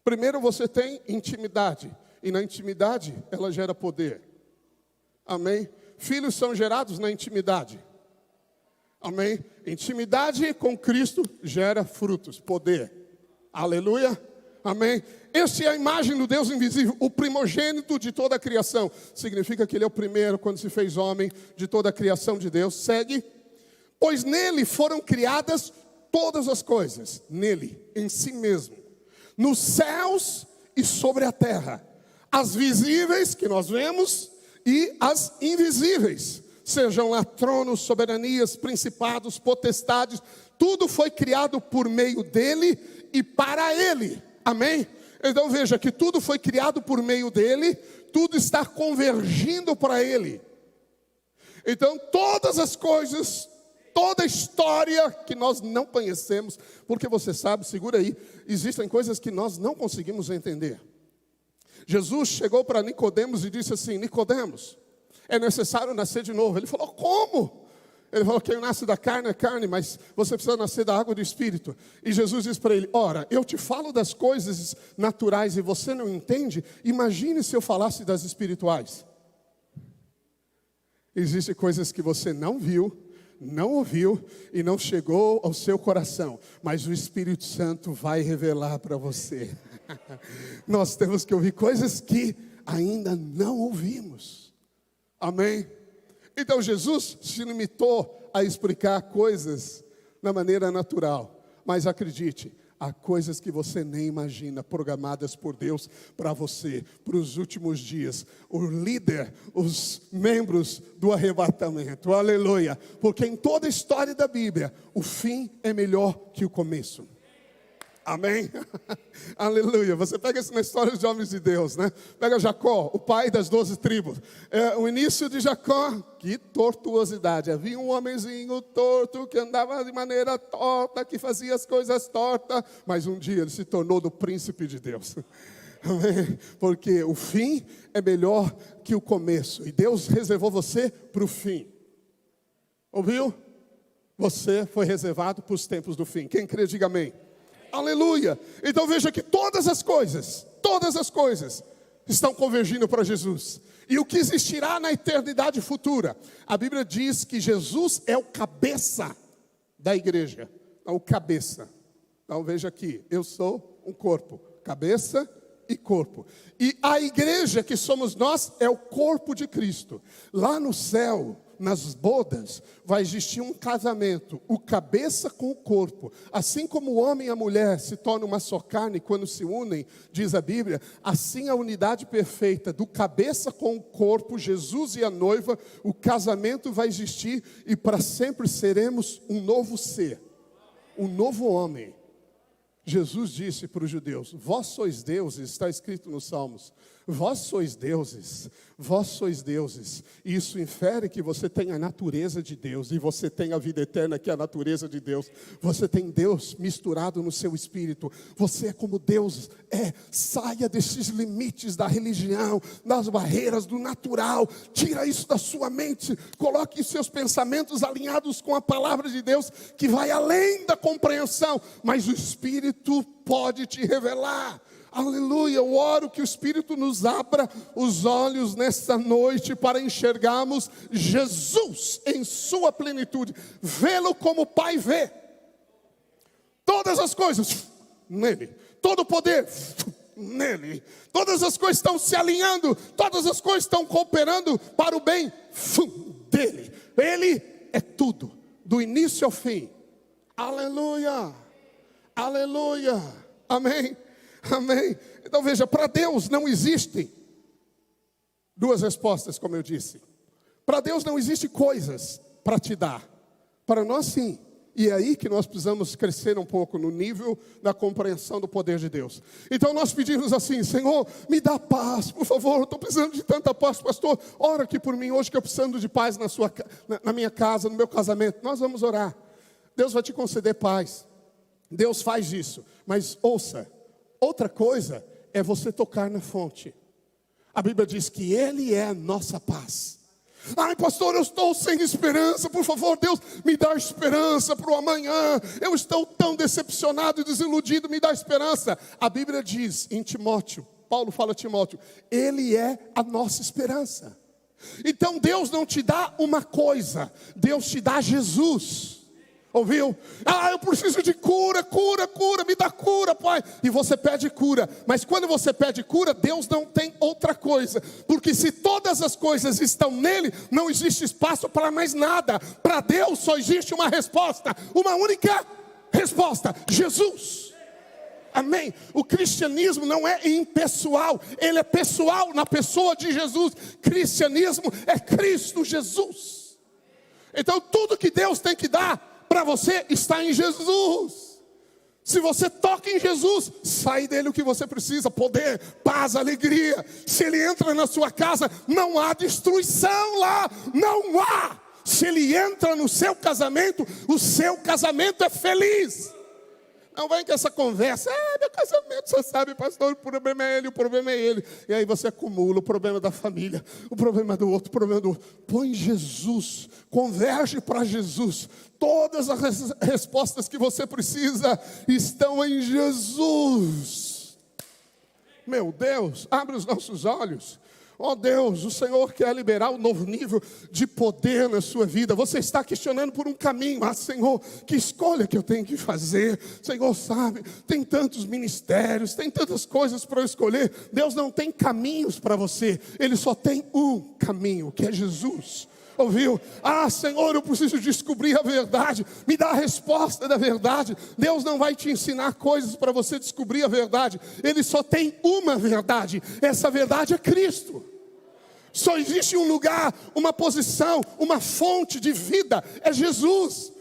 Primeiro você tem intimidade, e na intimidade ela gera poder. Amém? Filhos são gerados na intimidade. Amém? Intimidade com Cristo gera frutos, poder. Aleluia. Amém? Esta é a imagem do Deus invisível, o primogênito de toda a criação. Significa que Ele é o primeiro, quando se fez homem, de toda a criação de Deus. Segue. Pois nele foram criadas todas as coisas. Nele, em si mesmo. Nos céus e sobre a terra. As visíveis, que nós vemos, e as invisíveis. Sejam lá tronos, soberanias, principados, potestades. Tudo foi criado por meio dele e para ele. Amém? Então veja que tudo foi criado por meio dele. Tudo está convergindo para ele. Então todas as coisas, toda a história que nós não conhecemos, porque você sabe, segura aí, existem coisas que nós não conseguimos entender. Jesus chegou para Nicodemos e disse assim, Nicodemos, é necessário nascer de novo. Ele falou, como? Ele falou, quem nasce da carne é carne, mas você precisa nascer da água do Espírito. E Jesus disse para ele, ora, eu te falo das coisas naturais e você não entende? Imagine se eu falasse das espirituais. Existem coisas que você não viu, não ouviu e não chegou ao seu coração, mas o Espírito Santo vai revelar para você. Nós temos que ouvir coisas que ainda não ouvimos. Amém? Então Jesus se limitou a explicar coisas na maneira natural. Mas acredite, há coisas que você nem imagina, programadas por Deus para você, para os últimos dias. O líder, os membros do arrebatamento, aleluia. Porque em toda a história da Bíblia, o fim é melhor que o começo. Amém? Aleluia. Você pega isso na história dos homens de Deus, né? Pega Jacó, o pai das 12 tribos. O início de Jacó, que tortuosidade. Havia um homenzinho torto que andava de maneira torta, que fazia as coisas tortas, mas um dia ele se tornou do príncipe de Deus. Amém? Porque o fim é melhor que o começo. E Deus reservou você para o fim. Ouviu? Você foi reservado para os tempos do fim. Quem crê, diga amém. Aleluia. Então veja que todas as coisas estão convergindo para Jesus. E o que existirá na eternidade futura? A Bíblia diz que Jesus é o cabeça da igreja. É o cabeça. Então veja aqui, eu sou um corpo, cabeça e corpo. E a igreja que somos nós é o corpo de Cristo. Lá no céu, nas bodas, vai existir um casamento, o cabeça com o corpo. Assim como o homem e a mulher se tornam uma só carne quando se unem, diz a Bíblia, assim a unidade perfeita do cabeça com o corpo, Jesus e a noiva, o casamento vai existir e para sempre seremos um novo ser, um novo homem. Jesus disse para os judeus, vós sois deuses, está escrito nos Salmos, vós sois deuses, vós sois deuses. Isso infere que você tem a natureza de Deus, e você tem a vida eterna que é a natureza de Deus. Você tem Deus misturado no seu espírito, você é como Deus é. Saia desses limites da religião, das barreiras do natural, tira isso da sua mente, coloque seus pensamentos alinhados com a palavra de Deus, que vai além da compreensão, mas o Espírito pode te revelar. Aleluia, eu oro que o Espírito nos abra os olhos nesta noite para enxergarmos Jesus em sua plenitude, vê-lo como o Pai vê, todas as coisas nele, todo o poder nele, todas as coisas estão se alinhando, todas as coisas estão cooperando para o bem dele, ele é tudo, do início ao fim. Aleluia, aleluia, amém. Amém. Então veja, para Deus não existem duas respostas, como eu disse. Para Deus não existem coisas para te dar. Para nós sim. E é aí que nós precisamos crescer um pouco no nível da compreensão do poder de Deus. Então nós pedimos assim, Senhor, me dá paz, por favor, eu estou precisando de tanta paz, pastor. Ora aqui por mim hoje que eu preciso de paz na minha casa, no meu casamento. Nós vamos orar. Deus vai te conceder paz. Deus faz isso. Mas ouça. Outra coisa é você tocar na fonte. A Bíblia diz que Ele é a nossa paz. Ai, pastor, eu estou sem esperança. Por favor, Deus, me dá esperança para o amanhã. Eu estou tão decepcionado e desiludido, me dá esperança. A Bíblia diz em Timóteo, Paulo fala a Timóteo, Ele é a nossa esperança. Então Deus não te dá uma coisa, Deus te dá Jesus. Ouviu? Eu preciso de cura, me dá cura, Pai. E você pede cura, mas quando você pede cura, Deus não tem outra coisa. Porque se todas as coisas estão nele, não existe espaço para mais nada. Para Deus só existe uma resposta, uma única resposta: Jesus. Amém? O cristianismo não é impessoal, ele é pessoal na pessoa de Jesus. Cristianismo é Cristo Jesus. Então tudo que Deus tem que dar para você está em Jesus. Se você toca em Jesus, sai dele o que você precisa: poder, paz, alegria. Se ele entra na sua casa, não há destruição lá, não há. Se ele entra no seu casamento, o seu casamento é feliz. Não vem com essa conversa, meu casamento, você sabe, pastor, o problema é ele, o problema é ele. E aí você acumula o problema da família, o problema do outro, o problema do outro. Põe Jesus, converge para Jesus. Todas as respostas que você precisa estão em Jesus. Meu Deus, abre os nossos olhos. Oh Deus, o Senhor quer liberar um novo nível de poder na sua vida. Você está questionando por um caminho. Senhor, que escolha que eu tenho que fazer? Senhor, sabe, tem tantos ministérios, tem tantas coisas para eu escolher. Deus não tem caminhos para você. Ele só tem um caminho, que é Jesus. Ouviu? Senhor, eu preciso descobrir a verdade. Me dá a resposta da verdade. Deus não vai te ensinar coisas para você descobrir a verdade. Ele só tem uma verdade. Essa verdade é Cristo. Só existe um lugar, uma posição, uma fonte de vida, é Jesus.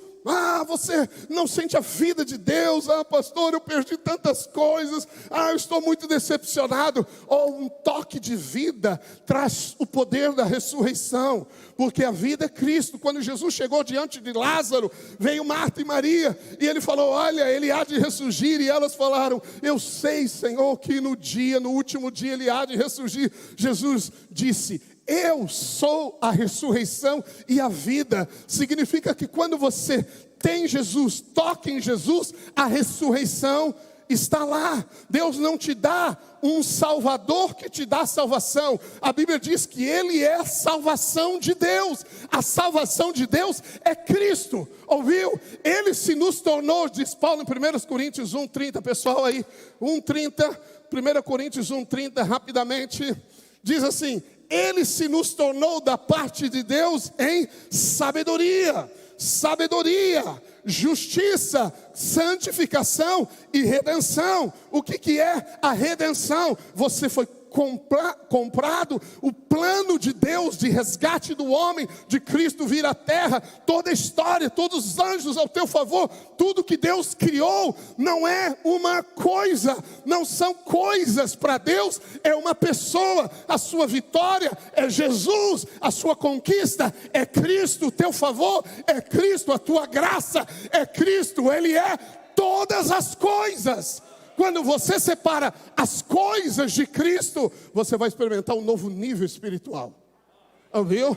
Você não sente a vida de Deus. Pastor, eu perdi tantas coisas. Eu estou muito decepcionado. Um toque de vida traz o poder da ressurreição, porque a vida é Cristo. Quando Jesus chegou diante de Lázaro, veio Marta e Maria, e ele falou: olha, ele há de ressurgir. E elas falaram: eu sei, Senhor, que no último dia ele há de ressurgir. Jesus disse: eu sou a ressurreição e a vida. Significa que quando você tem Jesus, toca em Jesus, a ressurreição está lá. Deus não te dá um Salvador que te dá salvação. A Bíblia diz que Ele é a salvação de Deus. A salvação de Deus é Cristo. Ouviu? Ele se nos tornou, diz Paulo em 1 Coríntios 1:30, pessoal aí, 1:30, 1 Coríntios 1:30, rapidamente, diz assim: Ele se nos tornou da parte de Deus em sabedoria, justiça, santificação e redenção. O que é a redenção? Você foi comprado. O plano de Deus de resgate do homem, de Cristo vir à terra, toda a história, todos os anjos ao teu favor, tudo que Deus criou não é uma coisa, não são coisas para Deus, é uma pessoa. A sua vitória é Jesus, a sua conquista é Cristo, o teu favor é Cristo, a tua graça é Cristo. Ele é todas as coisas. Quando você separa as coisas de Cristo, você vai experimentar um novo nível espiritual. Ouviu?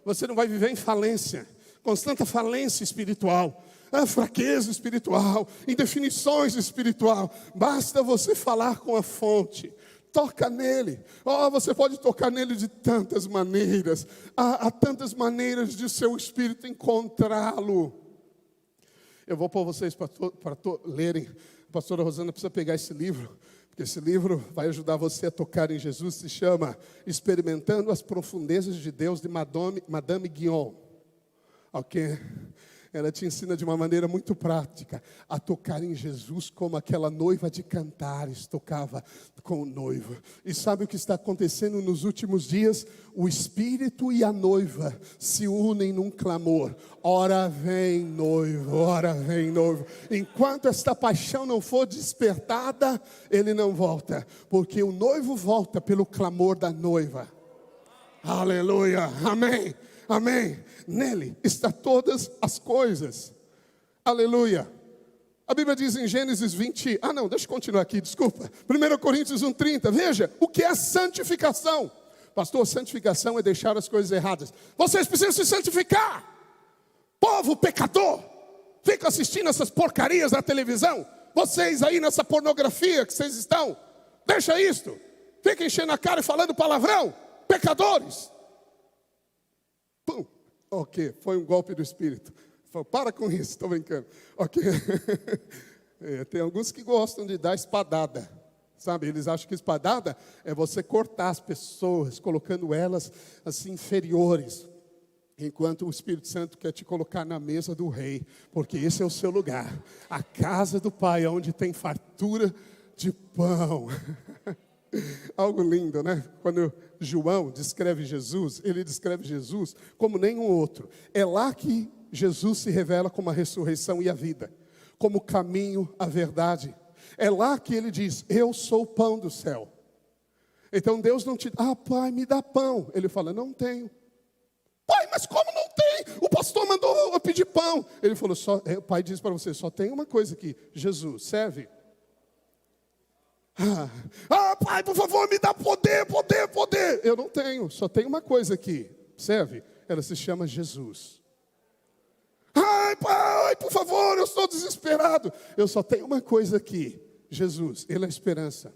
Você não vai viver em falência, constante falência espiritual, fraqueza espiritual, indefinições espiritual. Basta você falar com a fonte. Toca nele. Você pode tocar nele de tantas maneiras. Há tantas maneiras de seu espírito encontrá-lo. Eu vou pôr vocês para lerem. A pastora Rosana precisa pegar esse livro, porque esse livro vai ajudar você a tocar em Jesus. Se chama Experimentando as Profundezas de Deus, de Madame Guyon. Ok? Ela te ensina de uma maneira muito prática a tocar em Jesus como aquela noiva de Cantares tocava com o noivo. E sabe o que está acontecendo nos últimos dias? O Espírito e a noiva se unem num clamor: ora vem noivo, ora vem noivo. Enquanto esta paixão não for despertada, ele não volta, porque o noivo volta pelo clamor da noiva. Aleluia, amém. Amém. Nele está todas as coisas. Aleluia. A Bíblia diz em Gênesis 20... deixa eu continuar aqui, desculpa. 1 Coríntios 1:30. Veja, o que é santificação? Pastor, santificação é deixar as coisas erradas. Vocês precisam se santificar. Povo pecador, fica assistindo essas porcarias na televisão. Vocês aí nessa pornografia que vocês estão. Deixa isto. Fica enchendo a cara e falando palavrão. Pecadores. Pum. Ok, foi um golpe do Espírito. Para com isso, estou brincando. Ok. Tem alguns que gostam de dar espadada. Sabe, eles acham que espadada é você cortar as pessoas, colocando elas assim inferiores. Enquanto o Espírito Santo quer te colocar na mesa do rei. Porque esse é o seu lugar. A casa do Pai, onde tem fartura de pão. Algo lindo, né? Quando João descreve Jesus, ele descreve Jesus como nenhum outro. É lá que Jesus se revela como a ressurreição e a vida, como o caminho, a verdade. É lá que ele diz: eu sou o pão do céu. Então Deus não te dá: pai, me dá pão. Ele fala: não tenho. Pai, mas como não tem? O pastor mandou eu pedir pão. Ele falou: o pai diz para você: só tem uma coisa aqui, Jesus, serve. Pai, por favor, me dá poder. Eu não tenho, só tem uma coisa aqui, serve. Ela se chama Jesus. Pai, por favor, eu estou desesperado. Eu só tenho uma coisa aqui, Jesus. Ele é a esperança.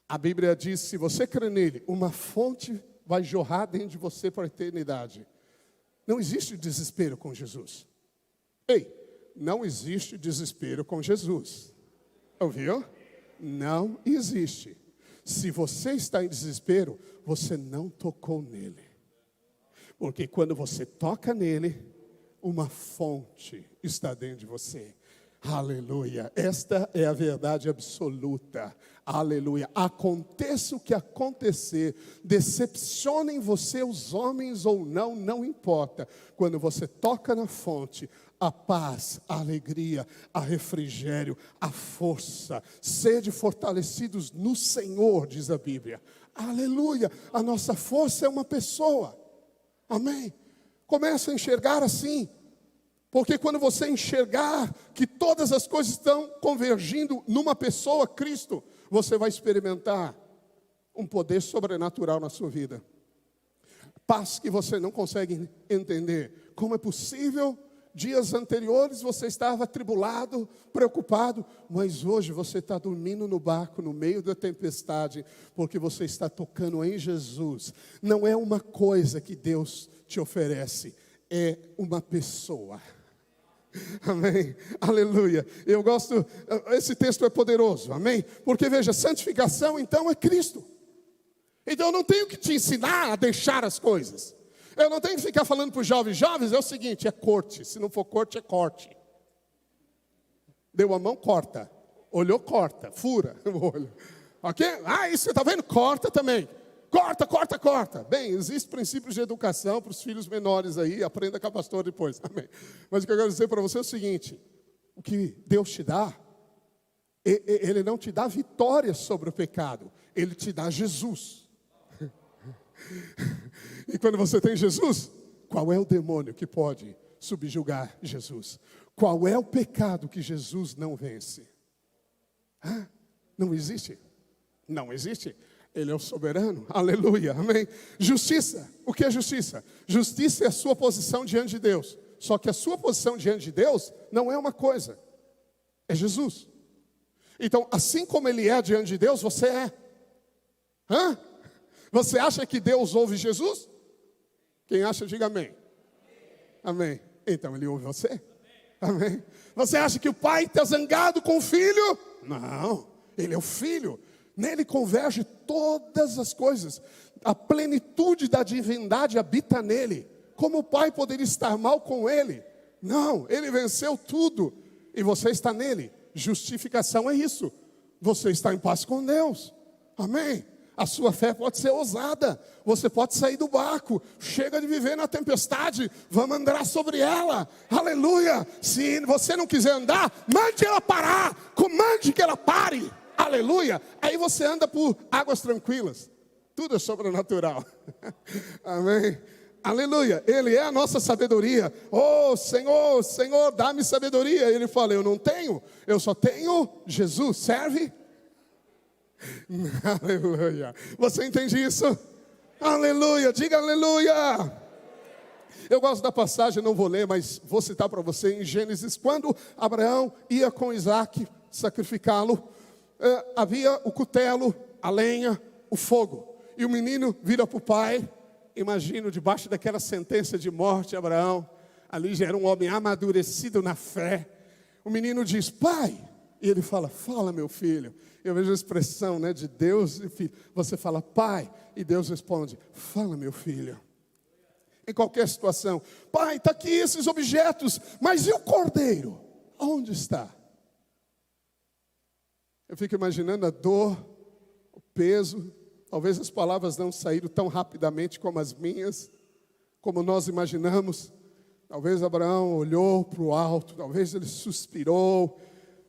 A Bíblia diz: se você crê nele, uma fonte vai jorrar dentro de você para a eternidade. Não existe desespero com Jesus. Não existe desespero com Jesus. Ouviu? Não existe. Se você está em desespero, você não tocou nele. Porque quando você toca nele, uma fonte está dentro de você. Aleluia. Esta é a verdade absoluta. Aleluia. Aconteça o que acontecer, decepcionem você os homens ou não, não importa. Quando você toca na fonte, a paz, a alegria, a refrigério, a força. Sede fortalecidos no Senhor, diz a Bíblia. Aleluia. A nossa força é uma pessoa. Amém. Começa a enxergar assim. Porque quando você enxergar que todas as coisas estão convergindo numa pessoa, Cristo, você vai experimentar um poder sobrenatural na sua vida. Paz que você não consegue entender. Como é possível Dias anteriores você estava atribulado, preocupado, mas hoje você está dormindo no barco, no meio da tempestade, porque você está tocando em Jesus. Não é uma coisa que Deus te oferece, é uma pessoa. Amém, aleluia. Eu gosto, esse texto é poderoso, amém? Porque veja, santificação então é Cristo. Então eu não tenho que te ensinar a deixar as coisas. Eu não tenho que ficar falando para os jovens. Jovens, é o seguinte, é corte. Se não for corte, é corte. Deu a mão, corta. Olhou, corta. Fura o olho. Ok? Isso você está vendo? Corta também. Corta, corta, corta. Bem, existem princípios de educação para os filhos menores aí. Aprenda com a pastora depois. Amém. Mas o que eu quero dizer para você é o seguinte. O que Deus te dá, Ele não te dá vitória sobre o pecado. Ele te dá Jesus. E quando você tem Jesus, qual é o demônio que pode subjugar Jesus? Qual é o pecado que Jesus não vence? Não existe. Não existe. Ele é o soberano. Aleluia. Amém. Justiça. O que é justiça? Justiça é a sua posição diante de Deus. Só que a sua posição diante de Deus não é uma coisa. É Jesus. Então, assim como Ele é diante de Deus, você é. Você acha que Deus ouve Jesus? Quem acha, diga amém. Amém. Então Ele ouve você. Amém. Você acha que o pai está zangado com o filho? Não. Ele é o filho. Nele converge todas as coisas. A plenitude da divindade habita nele. Como o pai poderia estar mal com ele? Não. Ele venceu tudo. E você está nele. Justificação é isso. Você está em paz com Deus. Amém. A sua fé pode ser ousada. Você pode sair do barco. Chega de viver na tempestade. Vamos andar sobre ela. Aleluia. Se você não quiser andar, mande ela parar. Comande que ela pare. Aleluia. Aí você anda por águas tranquilas. Tudo é sobrenatural. Amém. Aleluia. Ele é a nossa sabedoria. Oh, Senhor, Senhor, dá-me sabedoria. Ele fala, eu não tenho. Eu só tenho Jesus. Serve? Aleluia. Você entende isso? Aleluia. Diga aleluia. Eu gosto da passagem, não vou ler, mas vou citar para você em Gênesis. Quando Abraão ia com Isaac sacrificá-lo, havia o cutelo, a lenha, o fogo. E o menino vira para o pai. Imagino, debaixo daquela sentença de morte, Abraão, ali já era um homem amadurecido na fé. O menino diz, pai. E ele fala, fala meu filho. Eu vejo a expressão, né, de Deus e filho. Você fala, pai, e Deus responde, fala meu filho. Em qualquer situação, pai, está aqui esses objetos, mas e o cordeiro? Onde está? Eu fico imaginando a dor, o peso. Talvez as palavras não saíram tão rapidamente como as minhas, como nós imaginamos. Talvez Abraão olhou para o alto, talvez ele suspirou,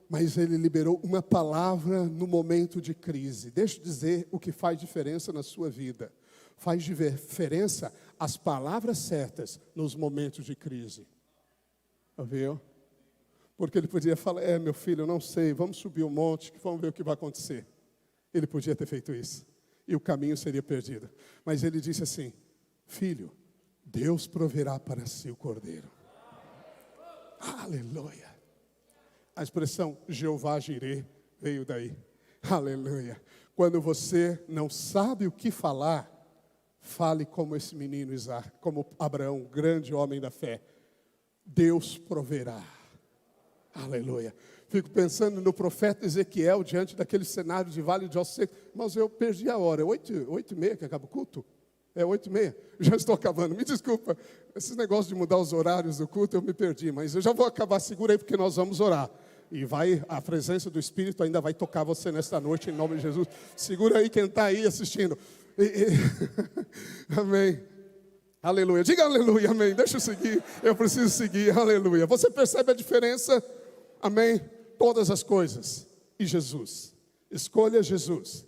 mas ele liberou uma palavra no momento de crise. Deixa eu dizer o que faz diferença na sua vida. Faz diferença as palavras certas nos momentos de crise. Viu? Porque ele podia falar, meu filho, eu não sei, vamos subir o monte, vamos ver o que vai acontecer. Ele podia ter feito isso. E o caminho seria perdido. Mas ele disse assim, filho, Deus proverá para si o cordeiro. Aleluia. A expressão Jeová Jireh veio daí. Aleluia. Quando você não sabe o que falar, fale como esse menino Isaac, como Abraão, grande homem da fé. Deus proverá. Aleluia. Fico pensando no profeta Ezequiel, diante daquele cenário de vale de ossos secos. Mas eu perdi a hora. É 8h30 que acaba o culto? É 8h30? Já estou acabando. Me desculpa. Esse negócio de mudar os horários do culto, eu me perdi. Mas eu já vou acabar. Segura aí, porque nós vamos orar. E a presença do Espírito ainda vai tocar você nesta noite, em nome de Jesus. Segura aí quem está aí assistindo. Amém. Aleluia. Diga aleluia, amém. Deixa eu seguir. Eu preciso seguir. Aleluia. Você percebe a diferença? Amém. Todas as coisas. E Jesus. Escolha Jesus.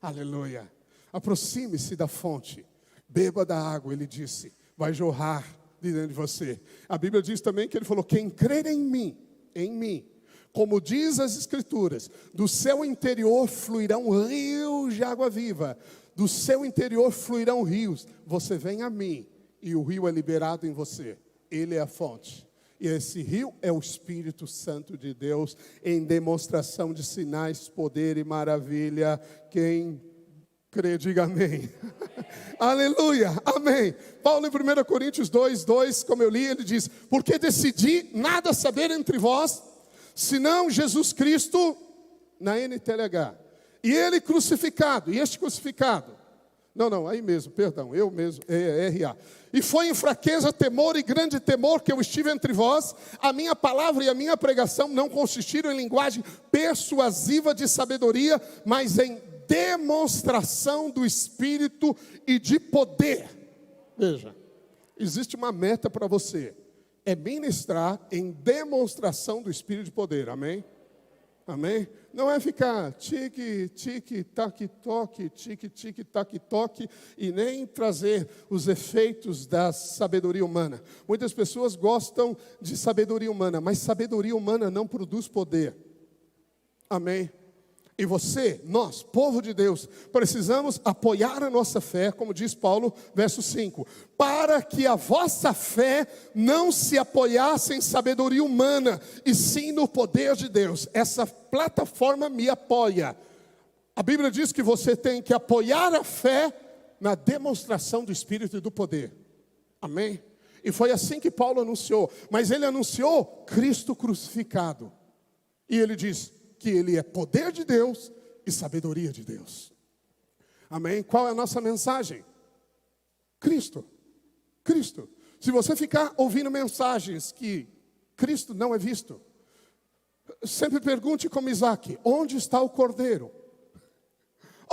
Aleluia. Aproxime-se da fonte. Beba da água, ele disse. Vai jorrar de dentro de você. A Bíblia diz também que ele falou, quem crer em mim, como diz as Escrituras, do seu interior fluirão rios de água viva. Do seu interior fluirão rios. Você vem a mim e o rio é liberado em você. Ele é a fonte. E esse rio é o Espírito Santo de Deus, em demonstração de sinais, poder e maravilha. Quem crê, diga amém. Aleluia, amém. Paulo em 1 Coríntios 2:2, como eu li, ele diz: porque decidi nada saber entre vós, senão Jesus Cristo, na NTLH, e ele crucificado, e este crucificado. Não, aí mesmo, perdão, eu mesmo, RA. E foi em fraqueza, temor e grande temor que eu estive entre vós. A minha palavra e a minha pregação não consistiram em linguagem persuasiva de sabedoria, mas em demonstração do Espírito e de poder. Veja, existe uma meta para você. É ministrar em demonstração do Espírito de poder, amém? Amém? Não é ficar tique, tique, tac, toque, tique, tique, tac, toque, e nem trazer os efeitos da sabedoria humana. Muitas pessoas gostam de sabedoria humana, mas sabedoria humana não produz poder. Amém? E você, nós, povo de Deus, precisamos apoiar a nossa fé, como diz Paulo, verso 5, para que a vossa fé não se apoiasse em sabedoria humana, e sim no poder de Deus. Essa plataforma me apoia. A Bíblia diz que você tem que apoiar a fé na demonstração do Espírito e do poder. Amém? E foi assim que Paulo anunciou, mas ele anunciou Cristo crucificado. E ele diz que ele é poder de Deus e sabedoria de Deus. Amém? Qual é a nossa mensagem? Cristo. Cristo. Se você ficar ouvindo mensagens que Cristo não é visto, sempre pergunte como Isaac: onde está o cordeiro?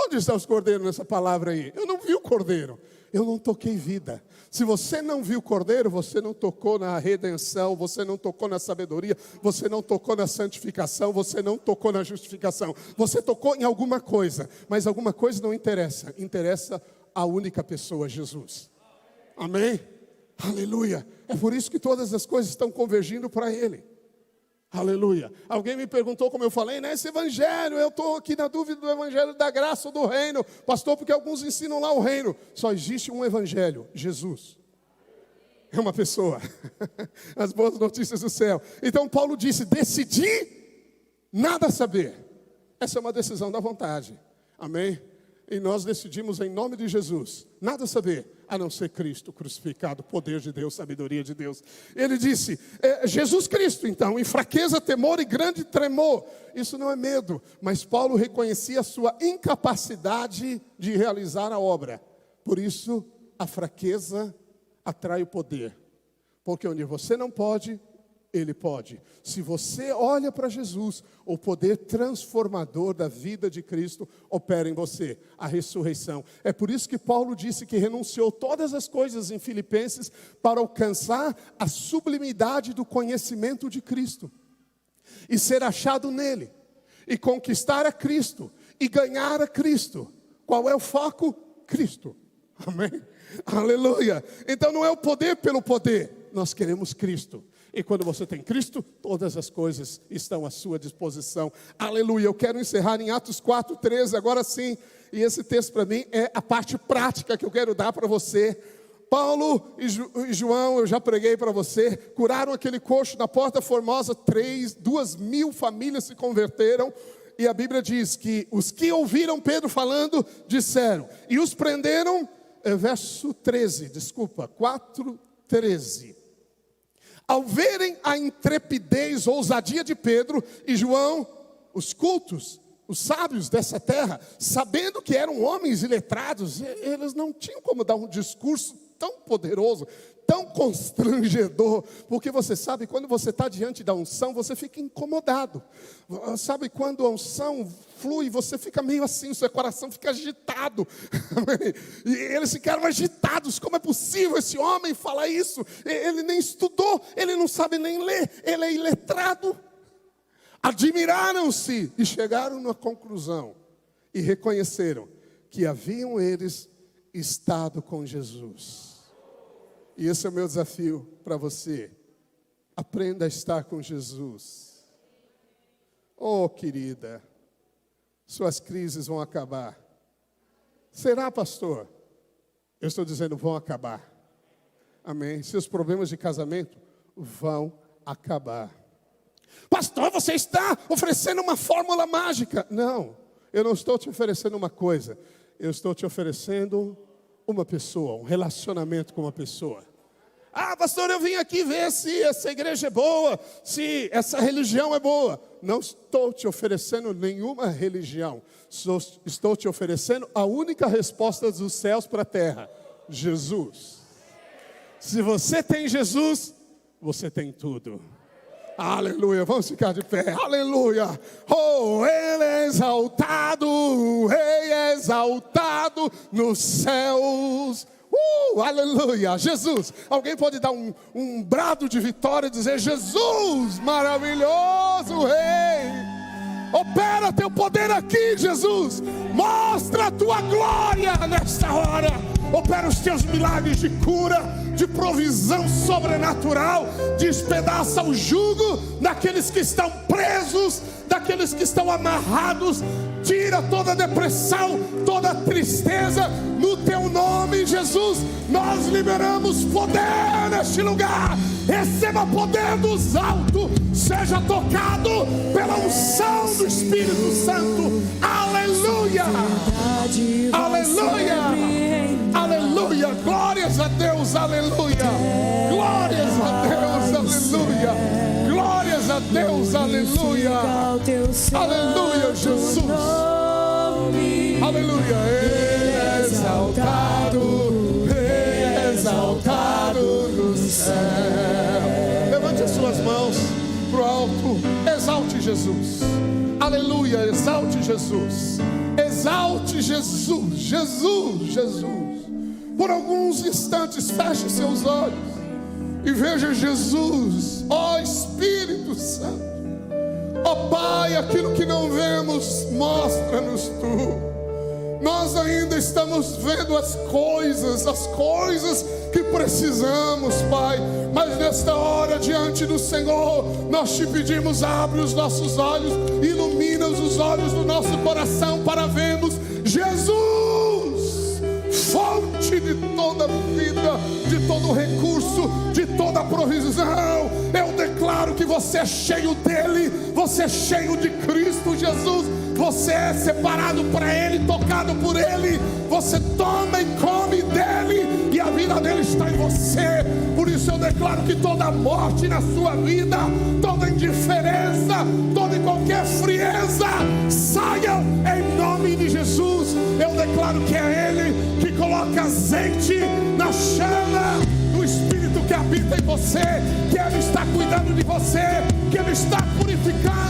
Onde está os cordeiros nessa palavra aí? Eu não vi o cordeiro. Eu não toquei vida. Se você não viu o cordeiro, você não tocou na redenção, você não tocou na sabedoria, você não tocou na santificação, você não tocou na justificação. Você tocou em alguma coisa, mas alguma coisa não interessa. Interessa a única pessoa, Jesus. Amém? Aleluia. É por isso que todas as coisas estão convergindo para Ele. Aleluia. Alguém me perguntou, como eu falei, esse evangelho, eu estou aqui na dúvida do evangelho da graça ou do reino. Pastor, porque alguns ensinam lá o reino. Só existe um evangelho, Jesus. É uma pessoa. As boas notícias do céu. Então Paulo disse: decidi nada saber. Essa é uma decisão da vontade. Amém? E nós decidimos em nome de Jesus nada saber, a não ser Cristo crucificado, poder de Deus, sabedoria de Deus. Ele disse, Jesus Cristo então, em fraqueza, temor e grande tremor. Isso não é medo, mas Paulo reconhecia a sua incapacidade de realizar a obra. Por isso, a fraqueza atrai o poder. Porque onde você não pode, Ele pode. Se você olha para Jesus, o poder transformador da vida de Cristo opera em você, a ressurreição. É por isso que Paulo disse que renunciou todas as coisas em Filipenses para alcançar a sublimidade do conhecimento de Cristo. E ser achado nele, e conquistar a Cristo, e ganhar a Cristo. Qual é o foco? Cristo. Amém? Aleluia. Então não é o poder pelo poder, nós queremos Cristo. E quando você tem Cristo, todas as coisas estão à sua disposição. Aleluia. Eu quero encerrar em Atos 4:13, agora sim. E esse texto para mim é a parte prática que eu quero dar para você. Paulo e João, eu já preguei para você, curaram aquele coxo na Porta Formosa, 2.000 famílias se converteram. E a Bíblia diz que os que ouviram Pedro falando, disseram. E os prenderam, verso 13, 4:13. Ao verem a intrepidez, ousadia de Pedro e João, os cultos, os sábios dessa terra, sabendo que eram homens iletrados, eles não tinham como dar um discurso tão poderoso, tão constrangedor, porque você sabe, quando você está diante da unção, você fica incomodado. Sabe, quando a unção flui, você fica meio assim, seu coração fica agitado. E eles ficaram agitados. Como é possível esse homem falar isso? Ele nem estudou, ele não sabe nem ler, ele é iletrado. Admiraram-se e chegaram na conclusão e reconheceram que haviam eles estado com Jesus. E esse é o meu desafio para você. Aprenda a estar com Jesus. Oh, querida, suas crises vão acabar. Será, pastor? Eu estou dizendo, vão acabar. Amém. Seus problemas de casamento vão acabar. Pastor, você está oferecendo uma fórmula mágica. Não, eu não estou te oferecendo uma coisa. Eu estou te oferecendo uma pessoa, um relacionamento com uma pessoa. Ah, pastor, eu vim aqui ver se essa igreja é boa, se essa religião é boa. Não estou te oferecendo nenhuma religião. Estou te oferecendo a única resposta dos céus para a terra: Jesus. Se você tem Jesus, você tem tudo. Aleluia, vamos ficar de pé, aleluia. Oh, Ele é exaltado, o Rei é exaltado nos céus. Aleluia, Jesus. Alguém pode dar um brado de vitória e dizer: Jesus, maravilhoso Rei. Opera teu poder aqui, Jesus. Mostra a tua glória nesta hora. Opera os teus milagres de cura, de provisão sobrenatural. Despedaça o jugo daqueles que estão presos, daqueles que estão amarrados. Tira toda depressão, toda tristeza. No teu nome, Jesus, nós liberamos poder neste lugar. Receba poder dos altos. Seja tocado pela unção do Espírito Santo. Aleluia. Aleluia. Aleluia. Glórias a Deus. Aleluia. Glórias a Deus. Aleluia. Glórias a Deus. Aleluia. Aleluia, Jesus. Aleluia. Ele é exaltado no céu. Levante as suas mãos para o alto. Exalte Jesus. Aleluia. Exalte Jesus. Exalte Jesus. Jesus. Jesus. Por alguns instantes, feche seus olhos e veja Jesus. Ó Espírito Santo. Ó Pai, aquilo que não vemos, mostra-nos Tu. Nós ainda estamos vendo as coisas que precisamos, Pai. Mas nesta hora, diante do Senhor, nós te pedimos: abre os nossos olhos, ilumina os olhos do nosso coração para vermos Jesus, fonte de toda vida, de todo recurso, de toda provisão. Eu declaro que você é cheio dele, você é cheio de Cristo Jesus. Você é separado para Ele, tocado por Ele. Você toma e come dele, e a vida dele está em você. Por isso eu declaro que toda morte na sua vida, toda indiferença, toda e qualquer frieza, saia em nome de Jesus. Eu declaro que é Ele que coloca azeite na chama do Espírito que habita em você, que Ele está cuidando de você, que Ele está purificando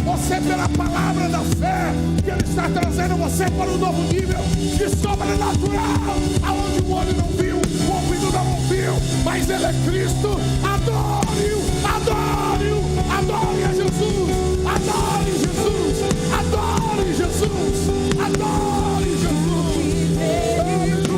você pela palavra da fé, que Ele está trazendo você para um novo nível de sobrenatural, aonde o olho não viu, o ouvido não ouviu, mas Ele é Cristo. Adore-o, adore-o, adore a Jesus, adore Jesus, adore Jesus, adore Jesus. Aleluia.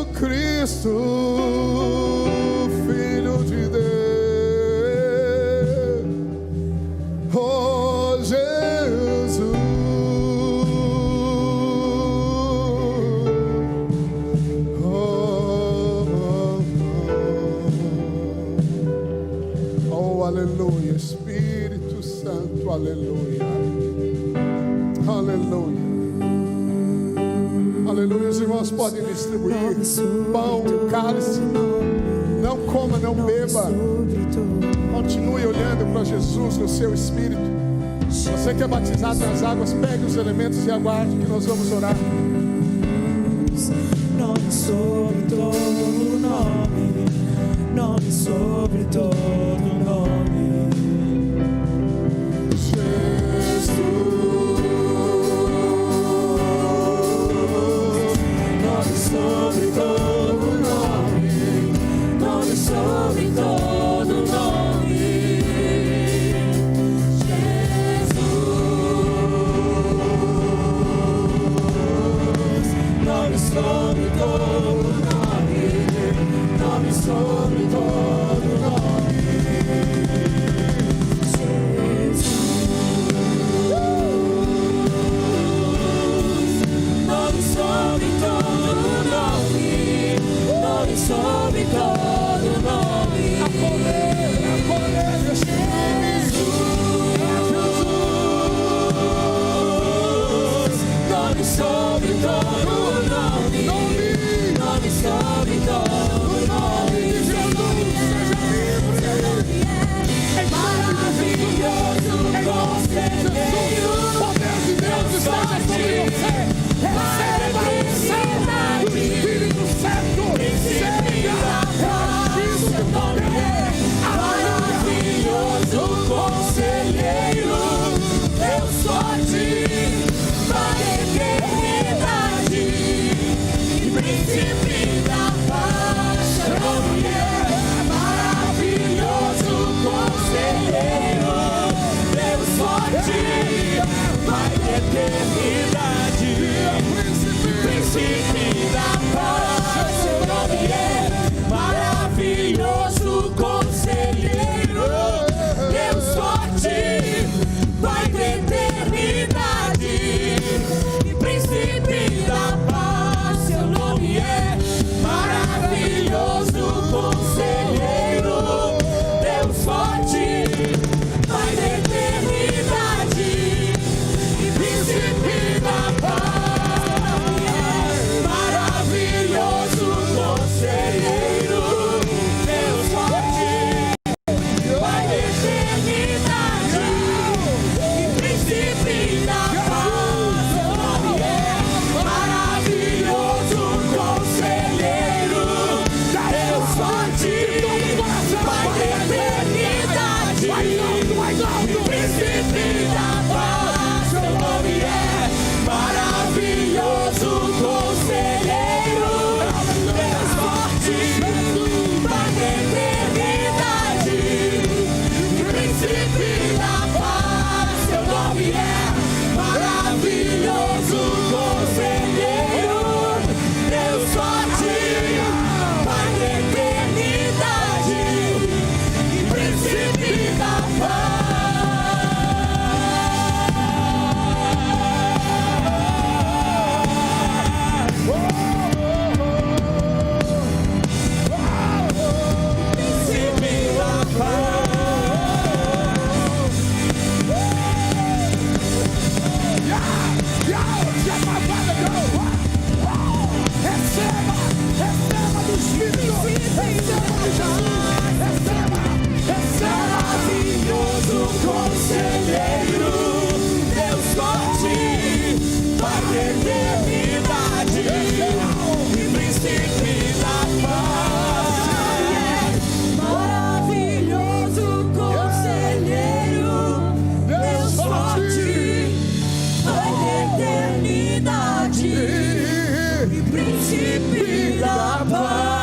Cristo, Filho de Deus, oh Jesus, oh aleluia, Espírito Santo, aleluia, aleluia. Aleluia, os irmãos podem distribuir pão, cálice. Não coma, não beba. Continue olhando para Jesus no seu espírito. Você que é batizado nas águas, pegue os elementos e aguarde que nós vamos orar. Nome sobre todo nome, nome sobre todo nome. Sobre todo nome, nome sobre todo nome, Jesus. Nome sobre todo nome, nome sobre todo nome, Jesus. Nome sobre todo nome, nome sobre todo nome. Acolher esse Jesus. Nome sobre todo nome, nome sobre todo nome. É maravilhoso, conselheiro, poder de Deus está sobre você. Receba o Espírito Santo. Seja revestido do poder. maravilhoso, conselheiro, Deus forte, para a eternidade, e príncipe da paz. Seu nome é maravilhoso, conselheiro, Deus forte, para a eternidade, príncipe da paz. Seu nome é maravilhoso, conselheiro, Deus forte, Pai da eternidade, e príncipe da paz. Seu nome é maravilhoso, conselheiro, Deus forte, Pai da eternidade, e príncipe da paz. Maravilhoso, conselheiro, Deus forte, Pai da eternidade, e príncipe da paz. Seu nome é maravilhoso, conselheiro, Deus forte, Pai da eternidade, e príncipe da paz. Seu nome é maravilhoso, conselheiro, Deus forte, Pai da eternidade, e príncipe da paz. Seu nome é maravilhoso, conselheiro, Deus forte, Pai da eternidade, e príncipe da paz. Príncipe da paz. Receba do Espírito. Receba de Jesus. Receba. Maravilhoso, conselheiro, Deus forte, Pai da eternidade, e príncipe da paz. Maravilhoso, conselheiro, Deus forte, Pai da eternidade, e príncipe da paz.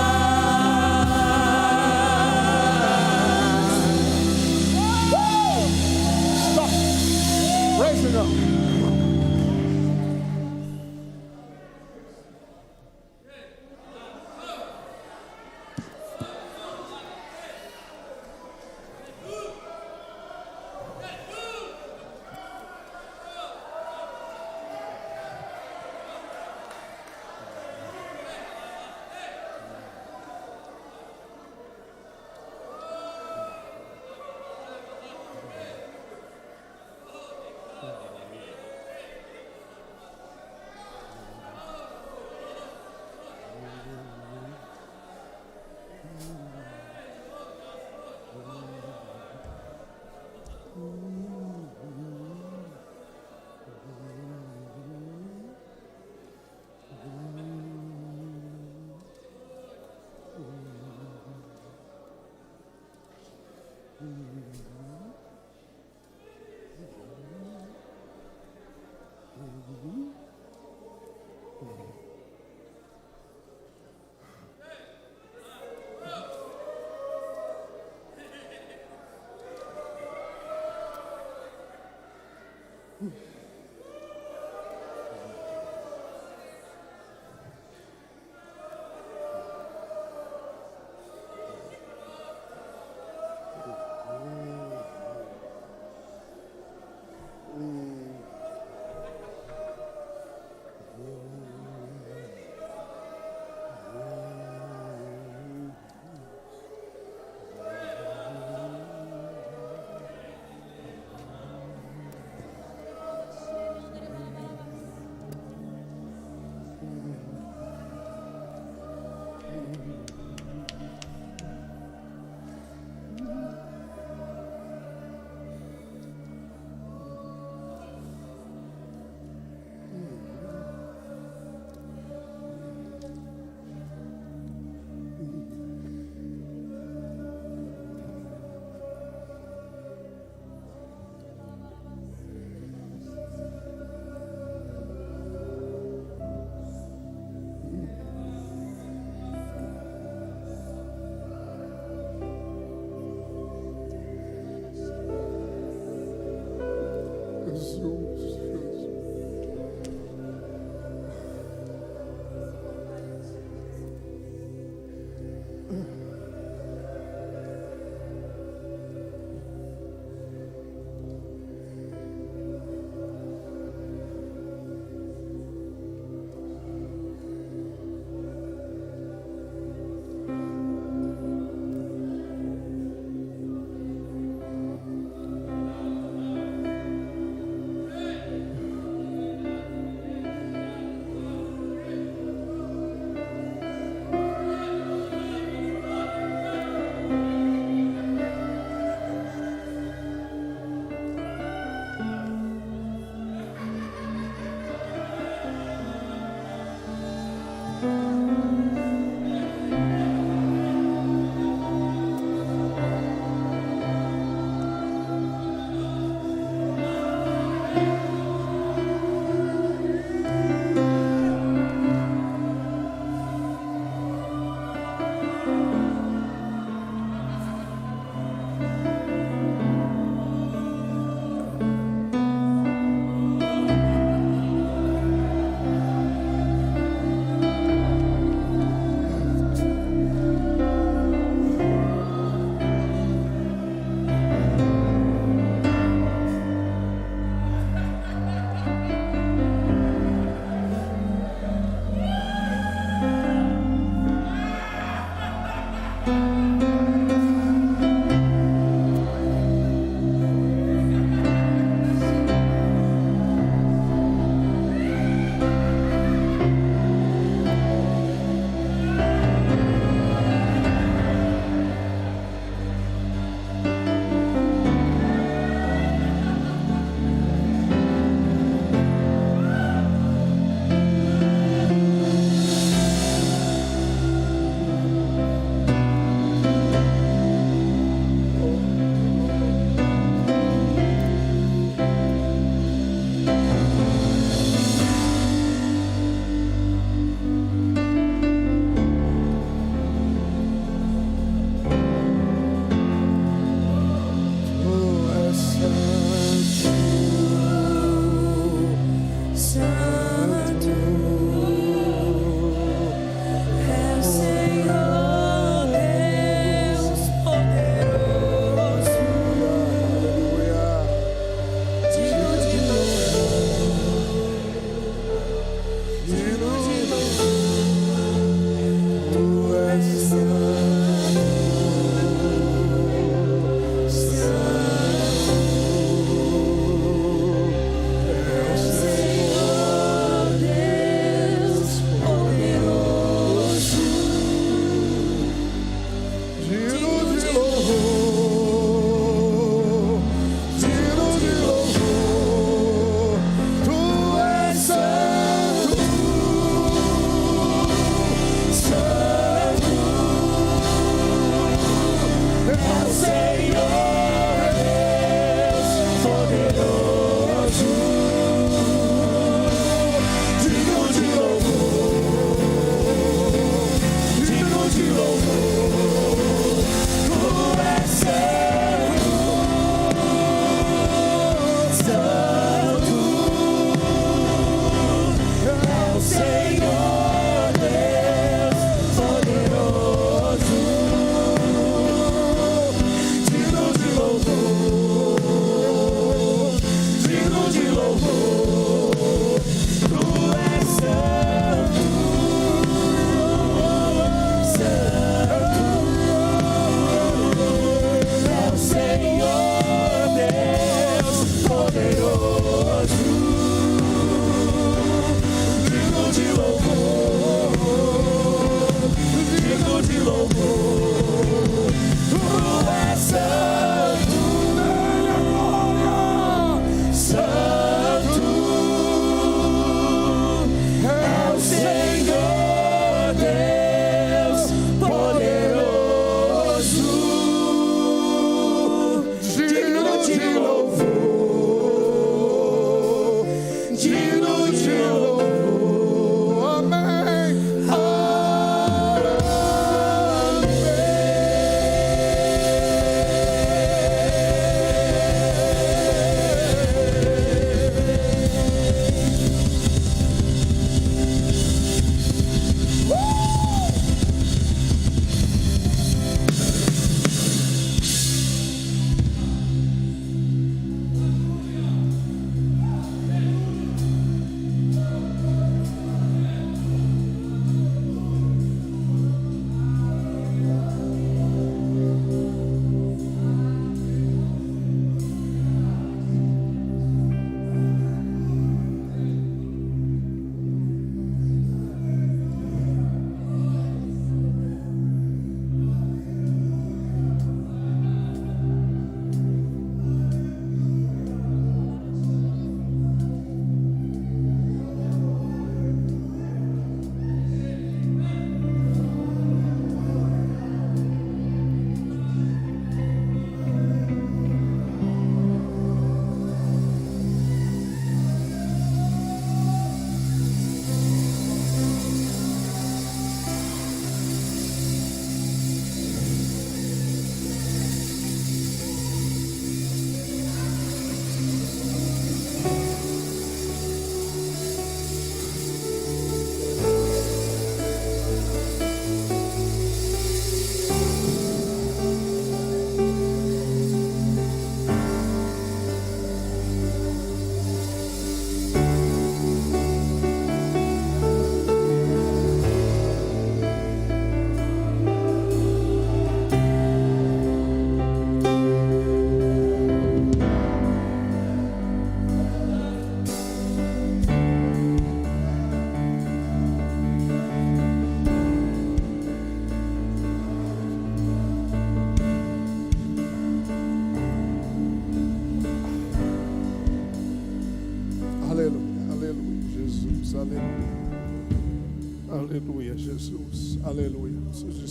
Aleluia, Jesus. Aleluia. Preciso de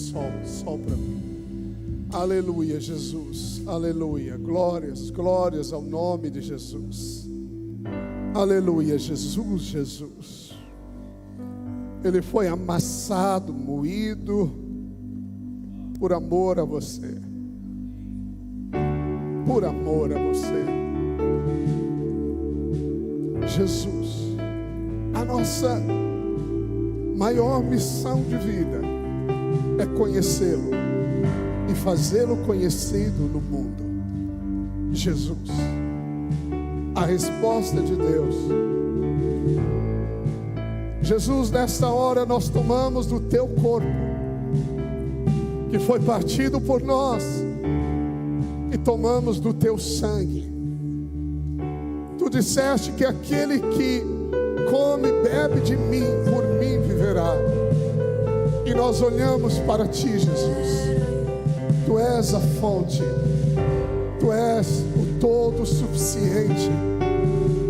sol para mim. Aleluia, Jesus. Aleluia. Glórias, glórias ao nome de Jesus. Aleluia, Jesus, Jesus. Ele foi amassado, moído, por amor a você. Por amor a você. Jesus, a nossa maior missão de vida é conhecê-lo e fazê-lo conhecido no mundo. Jesus, a resposta de Deus. Jesus, nesta hora nós tomamos do teu corpo, que foi partido por nós, e tomamos do teu sangue. Tu disseste que aquele que come e bebe de mim, por mim viverá. E nós olhamos para ti, Jesus. Tu és a fonte, tu és o todo suficiente,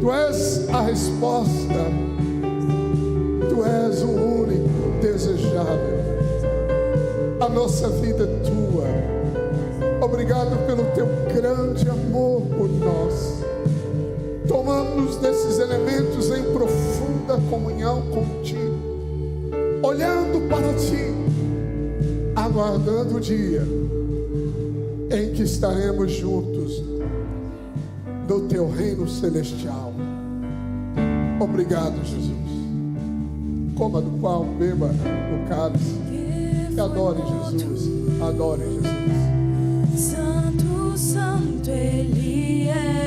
tu és a resposta, tu és o único desejável. A nossa vida é tua. Obrigado pelo teu grande amor por nós. Tomamos desses elementos em profunda comunhão contigo, olhando para ti, aguardando o dia em que estaremos juntos no teu reino celestial. Obrigado, Jesus. Coma do pão, beba do cálice e adore Jesus. Adore Jesus. Santo, santo Ele é.